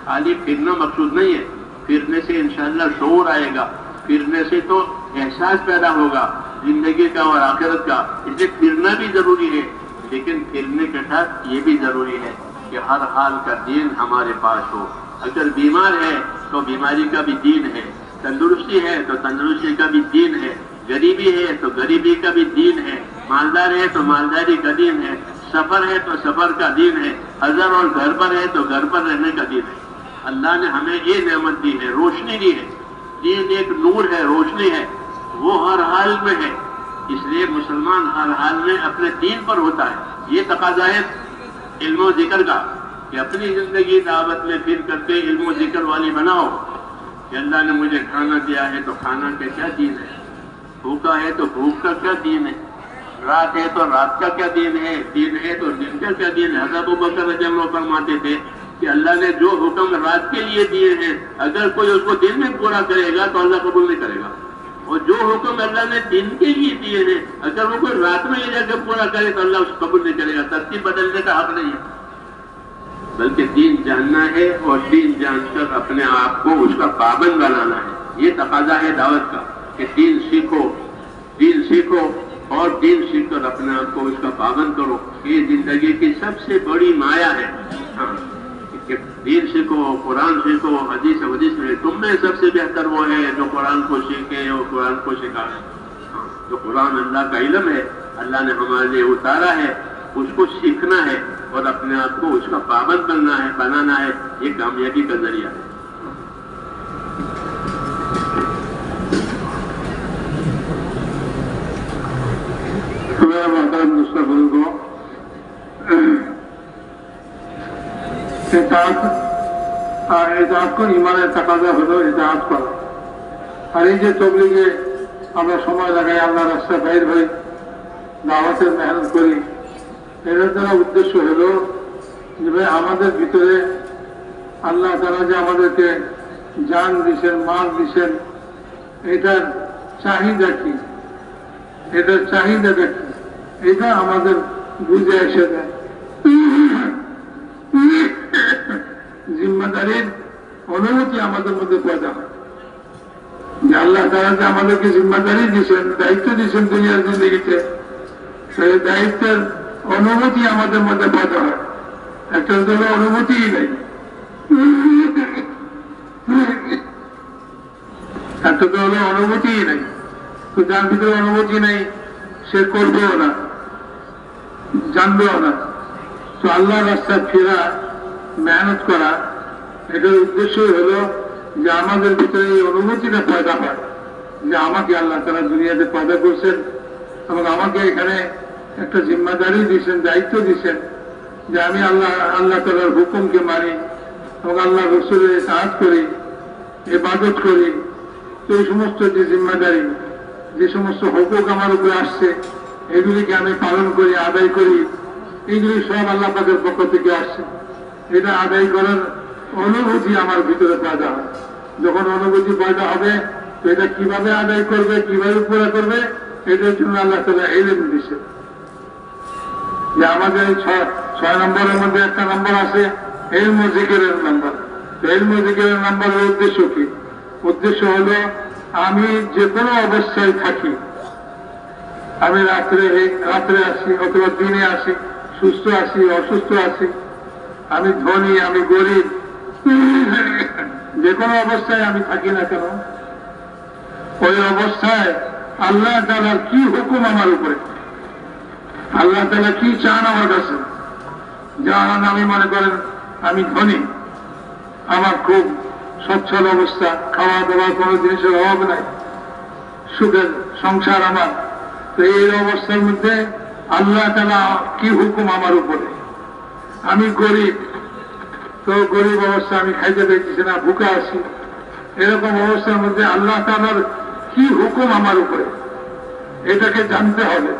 خالی پھرنا مقصود نہیں ہے، پھرنے سے انشاءاللہ شعور آئے گا، پھرنے سے تو احساس پیدا ہوگا زندگی کا اور آخرت کا۔ اس لیے پھرنا بھی ضروری ہے، لیکن پھرنے کے ساتھ یہ بھی ضروری ہے کہ ہر حال کا دین ہمارے پاس ہو۔ اگر بیمار ہے تو بیماری کا بھی دین ہے، تندرستی ہے تو تندرستی کا بھی دین ہے، غریبی ہے تو غریبی کا بھی دین ہے، مالدار ہے تو مالداری کا دین ہے، سفر ہے تو سفر کا دین ہے، حضر اور گھر پر ہے تو گھر پر رہنے کا دین ہے۔ اللہ نے ہمیں یہ نعمت دی ہے، روشنی دی ہے، دین ایک نور ہے، روشنی ہے، وہ ہر حال میں ہے۔ اس لیے مسلمان ہر حال میں اپنے دین پر ہوتا ہے۔ یہ تقاضا ہے علم و ذکر کا کہ اپنی زندگی دعوت میں پھر کر کے علم و ذکر والی بناؤ کہ اللہ نے مجھے کھانا دیا ہے تو کھانا کا کیا دین ہے، بھوکا ہے تو بھوک کا کیا دین ہے، رات ہے تو رات کا کیا دین ہے، دن ہے تو دن کا کیا دین ہے۔ حضرت ابوبکر رضی اللہ عنہ فرماتے تھے کہ اللہ نے جو حکم رات کے لیے دیے ہیں اگر کوئی اس کو دن میں پورا کرے گا تو اللہ قبول نہیں کرے گا، اور جو حکم اللہ نے دن کے لیے دیے ہیں اگر وہ کوئی رات میں لے جا کے پورا کرے تو اللہ اس کو قبول نہیں کرے گا۔ ترتیب بدلنے کا حق نہیں ہے۔ बल्कि दीन जानना है और दीन जानकर अपने आप को उसका पाबंद बनाना है। ये तकाजा है दावत का कि दीन सीखो और दीन सीखकर अपने आप को उसका पाबंद करो। ये जिंदगी की सबसे बड़ी माया है। हाँ, कि दीन सीखो, कुरान सीखो, हदीस में तुम में सबसे बेहतर वो है जो कुरान को सीखे और कुरान को सिखाए। हाँ, तो कुरान अल्लाह का इल्म है, अल्लाह ने हमारे लिए उतारा है, उसको सीखना है और अपने आप को उसका पाबंद बनाना है। ये कामयाबी का जरिया है। এজাত को ইমানের তাকাজা হলো এজাত করা। আর এই যে তবলিগে আমরা সময় লাগাই, আল্লাহ রাস্তায় বাইর হই, দাওয়াতের মেহনত করি, এর দ্বারা উদ্দেশ্য হলো যে ভাই আমাদের ভিতরে আল্লাহ তাআলা যে আমাদেরকে জান দিয়েছেন, মাল দিয়েছেন, এটার চাহিদা কি, এটার চাহিদাটা কি, এটা আমাদের বুঝে এসে দেয়। জিম্মাদারির অনুভূতি আমাদের মধ্যে পয়দা হয় যে আল্লাহ তাআলা যে আমাদেরকে জিম্মাদারি দিয়েছেন, দায়িত্ব দিয়েছেন দুনিয়ার জিন্দগিতে, সেই দায়িত্বের অনুভূতি আমাদের মধ্যে পয়দা হয়। একটা তো অনুভূতিই নেই, একটা তো হলো অনুভূতিই নেই। তো যার ভিতরে অনুভূতি নেই সে করবেও না, জানবেও না। তো আল্লাহর রাস্তায় ফেরা, মেহনত করা, এটার উদ্দেশ্যই হলো যে আমাদের ভিতরে এই অনুভূতিটা পয়দা হয় যে আমাকে আল্লাহ তাআলা দুনিয়াতে পয়দা করছেন এবং আমাকে এখানে একটা জিম্মাদারি দিয়েছেন, দায়িত্ব দিয়েছেন যে আমি আল্লাহ তাআলার হুকুমকে মানি এবং আল্লাহ রাসূলের ইতাআত করি, ইবাদত করি। তো এই সমস্ত যে জিম্মাদারি, যে সমস্ত হুকুক আমার উপরে আসছে, এগুলিকে আমি পালন করি, আদায় করি, এইগুলি সব আল্লাহ পাকের পক্ষ থেকে আসছে। এটা আদায় করার অনুভূতি আমার ভিতরে পয়দা হয়। যখন অনুভূতি পয়দা হবে তো এটা কিভাবে আদায় করবে, কিভাবে পুরা করবে, এটার জন্য আল্লাহ তাআলা ইলম দিয়েছে। যে আমাদের ছয় নম্বরের মধ্যে একটা নম্বর আছে ইলম ও জিকিরের নম্বর। ইলম ও জিকিরের নম্বরের উদ্দেশ্য কি? উদ্দেশ্য হলো আমি যে কোনো অবস্থায় থাকি, আমি রাত্রে আসি অথবা দিনে আসি, সুস্থ আছি, অসুস্থ আছি, আমি ধনী, আমি গরিব, যে কোনো অবস্থায় আমি থাকি না কেন, ওই অবস্থায় আল্লাহ তাআলার কি হুকুম আমার উপরে, আল্লাহ তাআলা কি চান আমার কাছে। যেমন আমি মনে করেন আমি ধনী, আমার খুব সচ্ছল অবস্থা, খাওয়া দাওয়ার কোনো জিনিসের অভাব নাই, সুখের সংসার আমার। তো এই অবস্থার মধ্যে আল্লাহ তাআলা কি হুকুম আমার উপরে। আমি গরিব, তো গরিব অবস্থা, আমি খাইতে পাইতেছি না, ভুকে আছি, এরকম অবস্থার মধ্যে আল্লাহ তাআলার কি হুকুম আমার উপরে, এটাকে জানতে হবে।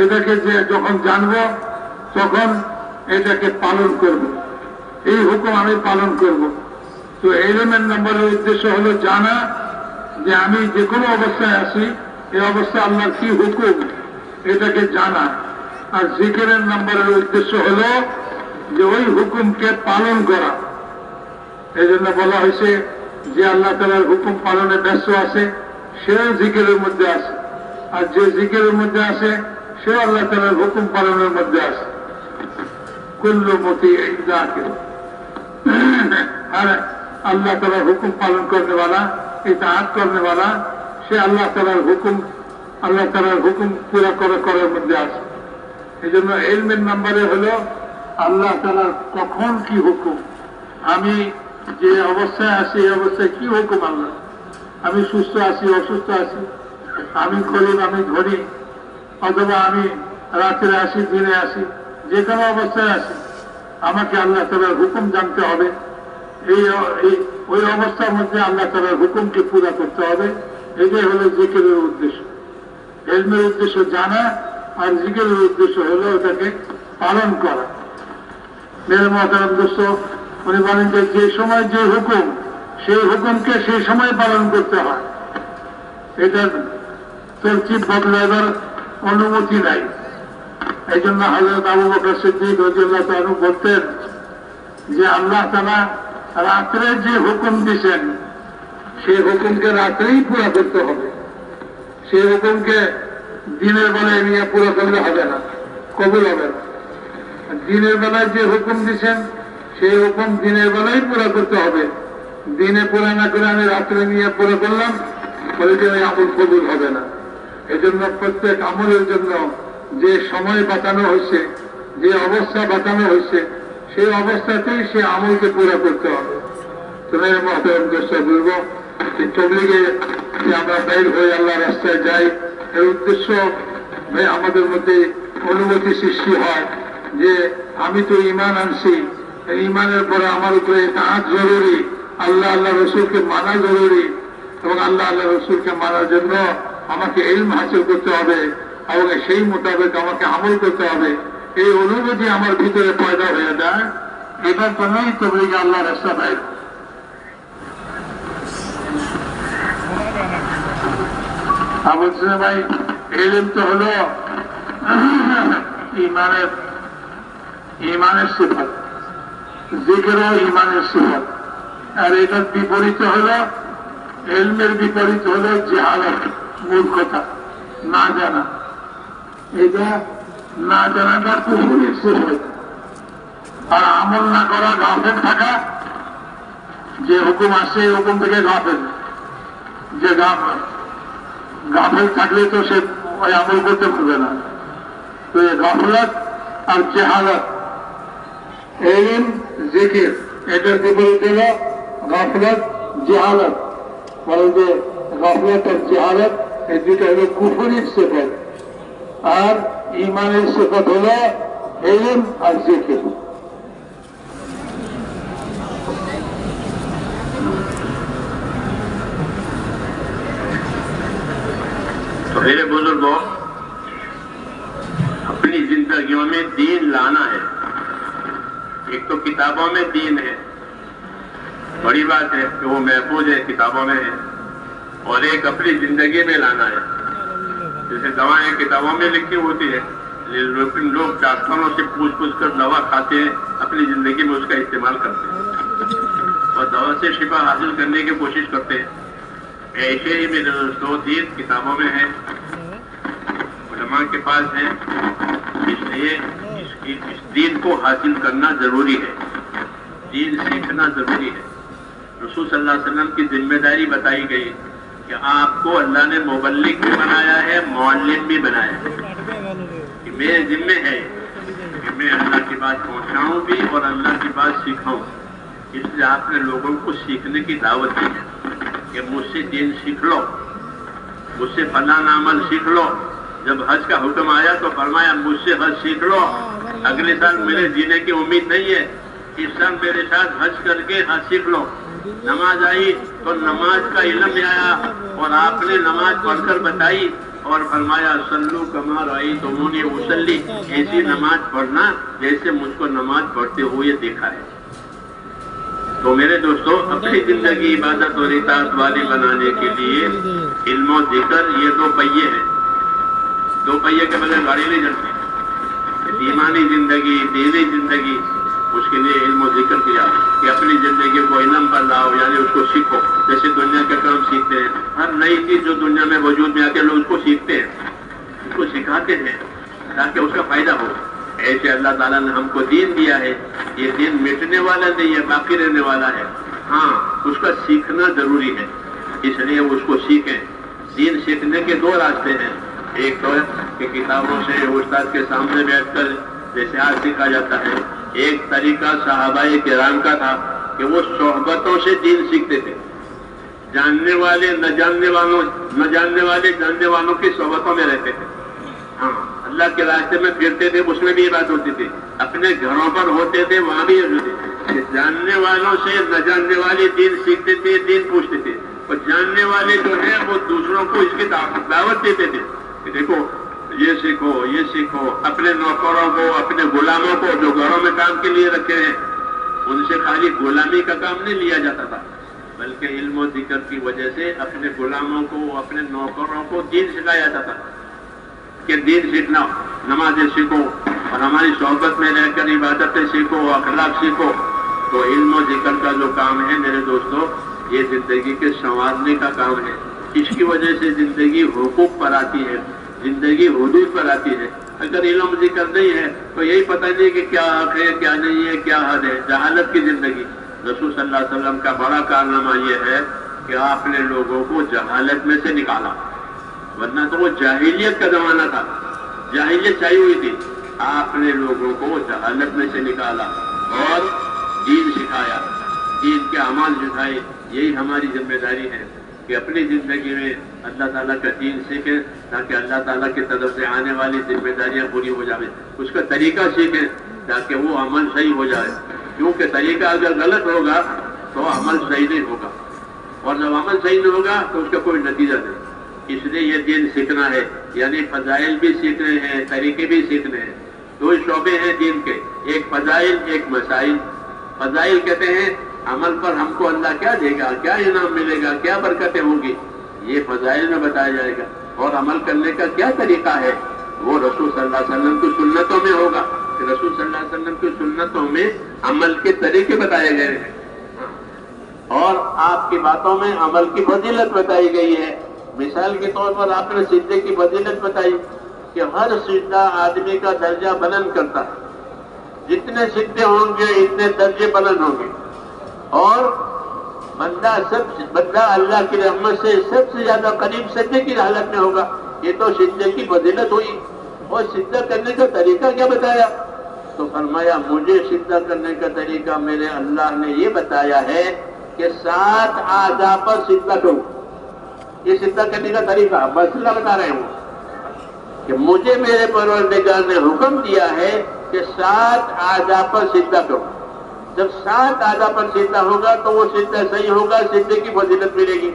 এটাকে যে যখন জানবো তখন এটাকে পালন করব, এই হুকুম আমি পালন করব। তো ইলমের নম্বরের উদ্দেশ্য হলো জানা যে আমি যে কোনো অবস্থায় আছি, এই অবস্থায় আল্লাহর কি হুকুম, এটাকে জানা। আর জিকিরের নম্বরের উদ্দেশ্য হলো যে ওই হুকুমকে পালন করা। এই জন্য বলা হয়েছে যে আল্লাহ তাআলার হুকুম পালনে ব্যস্ত আছে সেও জিকিরের মধ্যে আছে, আর যে জিকিরের মধ্যে আছে সেও আল্লাহ তাআলার হুকুম পালনের মধ্যে আছে। কুল্লু মুতিইন যাকির। আর আল্লাহ তাআলার হুকুম পালন করনে वाला, ইতাআত করনে वाला, সে আল্লাহ তাআলার হুকুম পুরা করার মধ্যে আছে। এই জন্য ইলমের নম্বরে হলো আল্লাহ তাআলার কখন কি হুকুম, আমি যে অবস্থায় আছি এই অবস্থায় কি হুকুম আল্লাহ, আমি সুস্থ আছি, অসুস্থ আছি, আমি গরিব, আমি ধনী, অথবা আমি রাত্রে আসি, দিনে আসি, যে কোনো অবস্থায় আছি, আমাকে আল্লাহ তাআলার হুকুম জানতে হবে। ওই অবস্থার মধ্যে আল্লাহ তাআলার হুকুমকে পুরা করতে হবে। এটাই হলো জিকিরের উদ্দেশ্য। ইলমের উদ্দেশ্য জানা, আর জিকিরের উদ্দেশ্য হলো ওটাকে পালন করা। মেরে মহতারাম দোস্ত, উনি বলেন যে সময় যে হুকুম, সেই হুকুমকে সেই সময় পালন করতে হয়। এটার তরতিব বদলাবার অনুমতি নাই। এই জন্য হযরত আবু বকর সিদ্দিক রাদিয়াল্লাহু তাআলা বলতেন যে আল্লাহ তাআলা রাত্রে যে হুকুম দিয়েছেন সেই হুকুমকে রাত্রেই পুরা করতে হবে। সেই হুকুমকে দিনের বেলায় নিয়ে পুরো করলে হবে না, কবুল হবে না। দিনের বেলায় যে হুকুম দিয়েছেন সেই হুকুম দিনের বেলায় পুরা করতে হবে। দিনে পুরা না করে আমি রাত্রে নিয়ে পুরো করলাম, বলে যে ওই আমল কবুল হবে না। এজন্য প্রত্যেক আমলের জন্য যে সময় বাঁচানো হয়েছে, যে অবস্থা বাঁচানো হয়েছে, সেই অবস্থাতেই সে আমলকে পুরা করতে হবে। তুমি মহতরম দোষটা বলবো যে তবলিগে যে আমরা বের হয়ে আল্লাহ রাস্তায় যাই, এর উদ্দেশ্য আমাদের মধ্যে অনুভূতি সৃষ্টি হয় যে আমি তো ঈমান আনছি, এই ঈমানের পরে আমার উপরে ইতাআত জরুরি, আল্লাহ আল্লাহ রসুলকে মানা জরুরি, এবং আল্লাহ আল্লাহ রসুলকে মানার জন্য আমাকে ইলম হাসিল করতে হবে এবং সেই মোতাবেক আমাকে আমল করতে হবে। এই অনুভূতি আমার ভিতরে পয়দা হয়ে যায়, এটার জন্যই তবলিগে আল্লাহ রাস্তা পাই। বলছে ভাই ইলম তো হলো ইমানের সিফাত, জিকিরও ইমানের সিফাত, আর এটার বিপরীত হলো, ইলমের বিপরীত হলো জাহালত, মূর্খতা, না জানা। এটা না জানাটা কুফরের সিফাত। আর আমল না করা, গাফেল থাকা, যে হুকুম আসছে এই হুকুম থেকে গাফেল, যে গাফেল থাকলে তো সে ওই আমল করতে পারবে না। তো এই গাফলত আর জাহালত, ইলম জিকির, এটার বিপরীত হলো গাফলত জাহালত। বলেন যে গাফলত আর জাহালত এই দুটো হলো কুফরের সিফাত, আর ঈমানের সিফাত হলো ইলম আর জিকির। तो मेरे बुजुर्गों, अपनी जिंदगियों में दीन लाना है। एक तो किताबों में दीन है, बड़ी बात है कि वो महफूज है, किताबों में है, और एक अपनी जिंदगी में लाना है। जैसे दवाएं किताबों में लिखी होती है, लेकिन लोग डॉक्टरों से पूछ कर दवा खाते हैं, अपनी जिंदगी में उसका इस्तेमाल करते हैं और दवा से शिफा हासिल करने की कोशिश करते हैं। ऐसे ही मेरे दोस्तों, दीन किताबों में है, उलमा के पास है, इसलिए इस दीन को हासिल करना जरूरी है, दीन सीखना जरूरी है। रसूल सल्लल्लाहु अलैहि वसल्लम की जिम्मेदारी बताई गई कि आपको अल्लाह ने मुबल्लिग भी बनाया है, मुअल्लिम भी बनाया है, कि मेरे जिम्मे है कि मैं अल्लाह की बात पहुंचाऊं भी और अल्लाह की बात सिखाऊं। इसलिए आपने लोगों को सीखने की दावत दी है कि मुझसे दीन सीख लो, मुझसे फलाना अमल सीख लो। जब हज का हुक्म आया तो फरमाया मुझसे हज सीख लो, अगले साल मेरे जीने की उम्मीद नहीं है, इस साल मेरे साथ हज करके हज सीख लो। नमाज आई तो नमाज का इल्म आया और आपने नमाज पढ़कर बताई और फरमाया सल्लू कमा रायतुमूनी उसल्ली, ऐसी नमाज पढ़ना जैसे मुझको नमाज पढ़ते हुए देखा है। तो मेरे दोस्तों, अपनी जिंदगी इबादत और इताअत वाली बनाने के लिए इल्म और जिक्र, ये दो पहिए हैं। दो पहिए के बगैर गाड़ी नहीं चलती। ईमानी जिंदगी, दीनी जिंदगी, उसके लिए इल्म और जिक्र किया कि अपनी जिंदगी को इल्म पर लाओ, यानी उसको सीखो। जैसे दुनिया के काम सीखते हैं, हर नई चीज जो दुनिया में वजूद में आके लोग उसको सीखते हैं, उसको सिखाते हैं ताकि उसका फायदा हो। ऐसे अल्लाह ताला ने हमको दीन दिया है, ये दीन मिटने वाला नहीं है, बाकी रहने वाला है। हाँ, उसका सीखना जरूरी है, इसलिए उसको सीखें। दीन सीखने के दो रास्ते हैं, एक तो कि किताबों से उस्ताद के सामने बैठकर जैसे आज सीखा जाता है। एक तरीका सहाबाए किराम का था कि वो सोहबतों से दीन सीखते थे, जानने वाले न जानने वालों की सोहबतों में रहते थे। हाँ, अल्लाह के रास्ते में फिरते थे, उसमें भी ये बात होती थी। अपने घरों पर होते थे, वहां भी ये होती थी। जानने वालों से न जानने वाले दीन सीखते थे, दीन पूछते थे, और जानने वाले जो है वो दूसरों को इसकी दावत देते थे कि देखो ये सीखो, ये सीखो। अपने नौकरों को, अपने गुलामों को जो घरों में काम के लिए रखे हैं, उनसे खाली गुलामी का काम नहीं लिया जाता था, बल्कि इल्म और जिक्र की वजह से अपने गुलामों को, अपने नौकरों को दीन सिखाया जाता था कि दीन सीखना, नमाजें सीखो और हमारी सोहबत में रहकर इबादतें सीखो, अखलाक सीखो। تو علم و ذکر کا جو کام ہے میرے دوستوں یہ زندگی کے سنوارنے کا کام ہے. اس کی وجہ سے زندگی حقوق پر آتی ہے, زندگی حدود پر آتی ہے. اگر علم ذکر نہیں ہے تو یہی پتہ نہیں کہ کیا حق ہے کیا نہیں ہے کیا حد ہے. جہالت کی زندگی. رسول صلی اللہ علیہ وسلم کا بڑا کارنامہ یہ ہے کہ آپ نے لوگوں کو جہالت میں سے نکالا, ورنہ تو وہ جاہلیت کا زمانہ تھا, جاہلیت چاہیے ہوئی تھی. آپ نے لوگوں کو جہالت میں سے نکالا اور دین سکھایا, دین کے اعمال سکھائے. یہی ہماری ذمہ داری ہے کہ اپنی زندگی میں اللہ تعالیٰ کا دین سیکھیں تاکہ اللہ تعالیٰ کی طرف سے آنے والی ذمہ داریاں پوری ہو جائیں. اس کا طریقہ سیکھیں تاکہ وہ عمل صحیح ہو جائے, کیونکہ طریقہ اگر غلط ہوگا تو عمل صحیح نہیں ہوگا, اور جب عمل صحیح نہیں ہوگا تو اس کا کوئی نتیجہ نہیں. اس لیے یہ دین سیکھنا ہے, یعنی فضائل بھی سیکھنے ہیں, طریقے بھی سیکھنے ہیں. دو شعبے ہیں دین کے, ایک فضائل ایک مسائل. فضائل کہتے ہیں عمل پر ہم کو اللہ کیا دے گا, کیا انعام ملے گا, کیا برکتیں ہوں گی, یہ فضائل میں بتایا جائے گا. اور عمل کرنے کا کیا طریقہ ہے وہ رسول صلی اللہ علیہ وسلم کی سنتوں میں ہوگا, کہ رسول صلی اللہ علیہ وسلم کی سنتوں میں عمل کے طریقے بتائے گئے ہیں اور آپ کی باتوں میں عمل کی فضیلت بتائی گئی ہے. مثال کے طور پر آپ نے سجدے کی فضیلت بتائی کہ ہر سجدہ آدمی کا درجہ بلند کرتا ہے, جتنے سجدے ہوں گے اتنے درجے بلند ہوں گے, اور بندہ اللہ کی رحمت سے سب سے زیادہ قریب سجدے کی حالت میں ہوگا. یہ تو سجدے کی فضیلت ہوئی. اور سجدہ کرنے کا طریقہ کیا بتایا, تو فرمایا مجھے سجدہ کرنے کا طریقہ میرے اللہ نے یہ بتایا ہے کہ 7 اعضاء پر سجدہ کرو. یہ سجدہ کرنے کا طریقہ مسئلہ بتا رہے ہوں کہ مجھے میرے پروردگار نے حکم دیا ہے کہ 7 اعضاء پر سجدہ کرو. جب 7 اعضاء پر سجدہ ہوگا تو وہ سجدہ صحیح ہوگا, سجدے کی فضیلت ملے گی.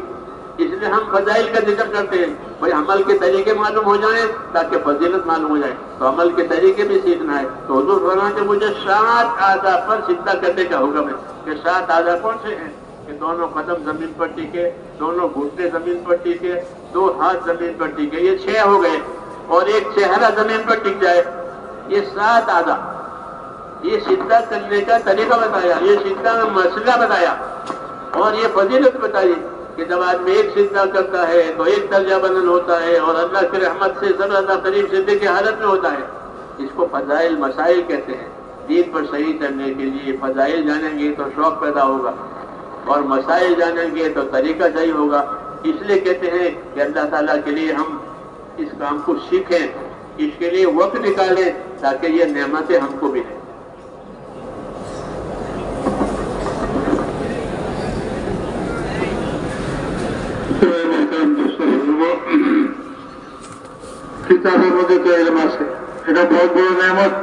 اس لیے ہم فضائل کا ذکر کرتے ہیں, بھائی عمل کے طریقے معلوم ہو جائیں تاکہ فضیلت معلوم ہو جائے. تو عمل کے طریقے بھی سیکھنا ہے. تو حضور فرماتے ہیں مجھے 7 اعضاء پر سجدہ کرنے کا حکم ہے. کہ 7 اعضاء کون سے ہیں, کہ دونوں قدم زمین پر ٹکے, دونوں گھٹنے زمین پر ٹکے, 2 ہاتھ زمین پر ٹکے, یہ 6 ہو گئے, اور ایک چہرہ زمین پر ٹک جائے. یہ 7 اعضاء. یہ سجدہ کرنے کا طریقہ بتایا, یہ سجدہ میں مسئلہ بتایا, اور یہ فضیلت بتائی کہ جب آدمی ایک سجدہ کرتا ہے تو ایک درجہ بلند ہوتا ہے, اور اللہ کی رحمت سے سب زیادہ قریب سجدے کی حالت میں ہوتا ہے. اس کو فضائل مسائل کہتے ہیں. دین پر صحیح کرنے کے لیے فضائل جانیں گے تو شوق پیدا ہوگا, اور مسائل جانیں گے تو طریقہ صحیح ہوگا. اس لیے کہتے ہیں کہ اللہ تعالیٰ کے لیے ہم اس کام کو سیکھیں, اس کے لیے وقت نکالیں تاکہ یہ نعمتیں ہم کو ملیں. কিতাবের মধ্যে তো ইলম আছে, এটা বহুত বড় নিয়ামত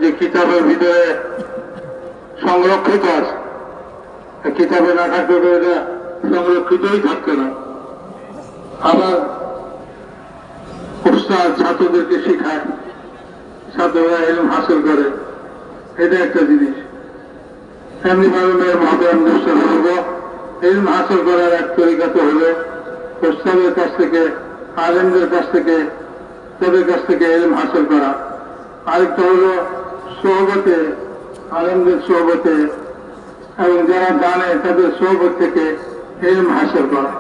যে কিতাবের ভিতরে সংরক্ষিত আছে. কিতাবে না থাকলে তো এটা সংরক্ষিতই থাকতো না. আবার উস্তাদ ছাত্রদেরকে শেখায়, ছাত্ররা ইলম হাসিল করে, এটা একটা জিনিস. এমনি ভাবে মেয়ের মহাদান দোষটা হলো ইলম হাসিল করার এক তরিকা তো হলো উস্তাদের কাছ থেকে, আলেমদের কাছ থেকে, তাদের কাছ থেকে ইলম হাসিল করা. আরেকটা হলো সোহবতে, আলেমদের সোহবতে এবং যারা জানে তাদের সোহবত থেকে ইলম হাসিল করা.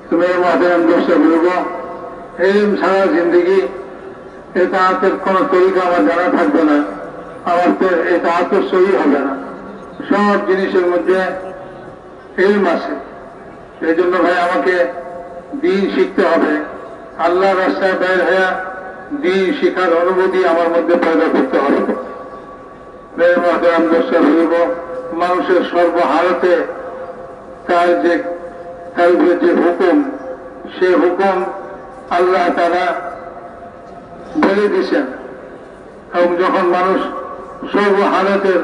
তুমি মহাদান দোষটা বলবো ইলম ছাড়া জিন্দগি এতাআতের কোন তরিকা আমার জানা থাকবে না, আমার তো এতাআত সহি হবে না. সব জিনিসের মধ্যে ইলম আছে. এই জন্য ভাই আমাকে দিন শিখতে হবে. আল্লাহ রাস্তায় বের হয়ে দিন শিখার অনুভূতি আমার মধ্যে পয়দা করতে হবে. মেরে মহতারাম দোষটা বলব মানুষের সর্বহালতে তার উপরে যে হুকুম, সে হুকুম আল্লাহ তাআলা বলে দিয়েছেন. এবং যখন মানুষ সর্বহালতের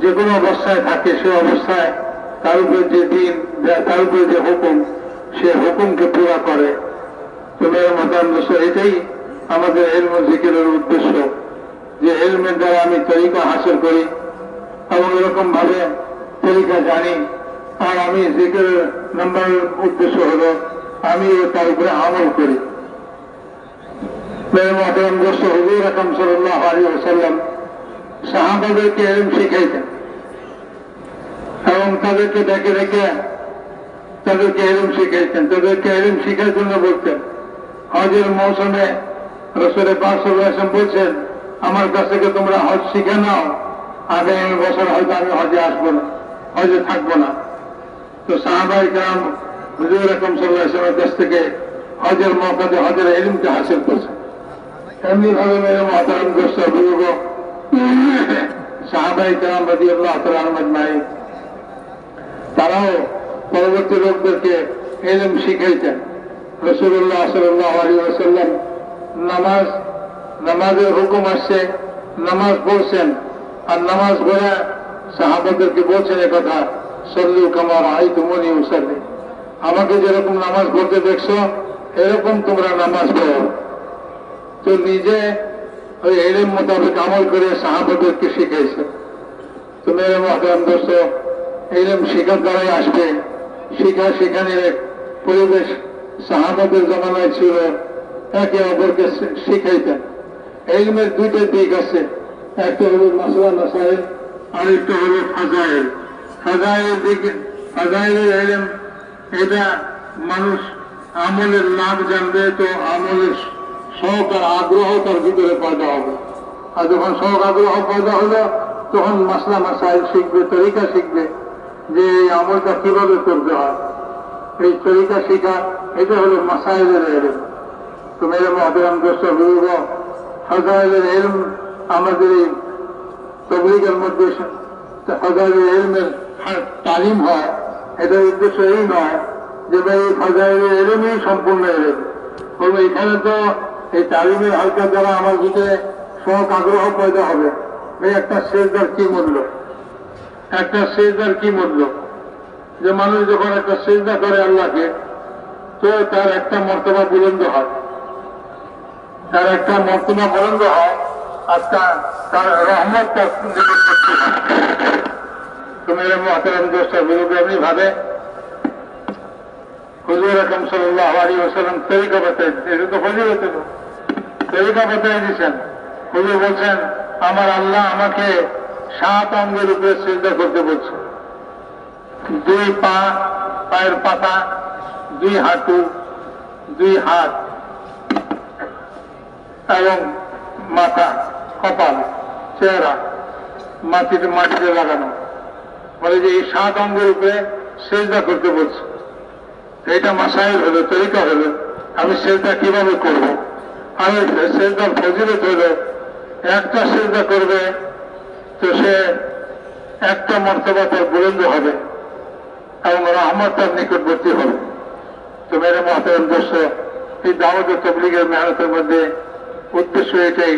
যে কোনো অবস্থায় থাকে সে অবস্থায় তার উপরে যে দিন, তার উপরে যে হুকুম, সে হুকুমকে পুরা করে. তবে মতামত এটাই আমাদের ইলম ও জিকিরের উদ্দেশ্য, যে ইলমের দ্বারা আমি তরিকা হাসিল করি এবং এরকম ভাবে তরিকা জানি, আর আমি জিকিরের নাম্বার উদ্দেশ্য হলো আমি তার উপরে আমল করি. মেরে মহতারাম দোস্ত, হুজুর আকরাম সাল্লাল্লাহু আলাইহি ওয়াসাল্লাম সাহাবাদেরকে ইলম শিখাইতেন. এবং তাদেরকে ডেকে ডেকে তাদেরকে এলম শিখাইতেন, তাদেরকে এলম শিখার জন্য বলতেন। হজের মৌসুমে রাসূল পাক সাল্লাল্লাহু আলাইহি ওয়াসাল্লাম বলছেন, আমার কাছ থেকে তোমরা হজ শিখে নাও, আগামী বছর হয়তো আমি হজে আসবো না, হজে থাকবো না। তো সাহাবায়ে কেরাম হুজুর আকরাম সাল্লাল্লাহু আলাইহি ওয়াসাল্লামের কাছ থেকে হজের মওকাতে হজের ইলমকে হাসিল করছেন। এমনি ভাবে মেরে মুহতারাম দোস্ত বুজুর্গ, সাহাবায়ে কেরাম রাদিয়াল্লাহু তাআলা আনহুম আজমাইন তারাও পরবর্তী লোকদেরকে ইলম শিখাইতেন। রাসূলুল্লাহ সাল্লাল্লাহু আলাইহি ওয়াসাল্লাম নামাজের হুকুম আসছে, নামাজ পড়ছেন, আর নামাজ পড়ে সাহাবাদেরকে বলছেন একথা, সল্লু কামা রাআইতুমুনি উসাল্লি, আমাকে যেরকম নামাজ পড়তে দেখছো এরকম তোমরা নামাজ পড়ো। তো নিজে ওই ইলম মোতাবেক আমল করে সাহাবাদেরকে শিখাইছে। তো মেরে মুহতারাম দোস্ত, ইলম শিখার দ্বারাই আসবে। শিখানোর এক পরিবেশ সাহাবাদের জমানায় ছিল, একে অপরকে শিখাইতেন। ইলমের দুইটা দিক আছে, একটা হলো মাসলা মাসাইল, আরেকটা হলো ফাজাইল। ফাজাইলের দিকে, ফাজাইলের ইলম, এটা মানুষ আমলের লাভ জানবে, তো আমলের শখ আর আগ্রহ তার ভিতরে পয়দা হবে। আর যখন শখ আগ্রহ পয়দা হলো তখন মাসলা মাসাইল শিখবে, তরিকা শিখবে, যে এই আমলটা কিভাবে করতে হয়, এই তরিকা শিখা, এটা হলো মাসাইলের ইলম। তো মেরে মুহতারাম দোস্ত বুজুর্গ, ফাজাইলের ইলম আমাদের এই তাবলীগের মধ্যে ফাজাইলের ইলমের তালিম হয়, এটার উদ্দেশ্য এই নয় যে ভাই এই ফাজাইলের ইলমই সম্পূর্ণ ইলম। তবে এখানে তো এই তালিমের হালকা দ্বারা আমার ভিতরে শখ আগ্রহ পয়দা হবে, ভাই একটা সেজদার কি মূল্য, একটা সেজদার কি মূল্য, যে মানুষ যখন একটা সেজদা করে আল্লাহকে, তো তার একটা মর্তবা বুলন্দ হয়, তার একটা মর্তবা বুলন্দ হয়, আর তার রহমত তার নিকটবর্তী হয়। তো মেরে মুহতারাম দোস্ত বুজুর্গ, এমনি ভাবে হুজুর আকরাম সাল্লাল্লাহু আলাইহি ওয়াসাল্লাম তরিকা বাতাই, এটা তো ফজিলত হলো, তরিকা বাতাই দিয়েছেন। হুজুর বলছেন, আমার আল্লাহ আমাকে 7 অঙ্গের উপরে সিজদা করতে বলছে, 2 পা, পায়ের পাতা, 2 হাঁটু, 2 হাত এবং মাথা, কপাল, চেহারা মাটিতে লাগানো, বলে যে এই 7 অঙ্গের উপরে সিজদা করতে বলছে। এটা মাসাইল হলো, তরিকা হলো, আমি সিজদা কিভাবে করব। আমি সিজদার ফজিলত হলো, একটা সিজদা করবে তো সে একটা মর্তবা তার বুলন্দ হবে এবং রহমত তার নিকটবর্তী হবে। তো মেরে মুহতারাম দোস্ত, এই দাওয়াত ও তাবলীগের মেহনতের মধ্যে উদ্দেশ্য এটাই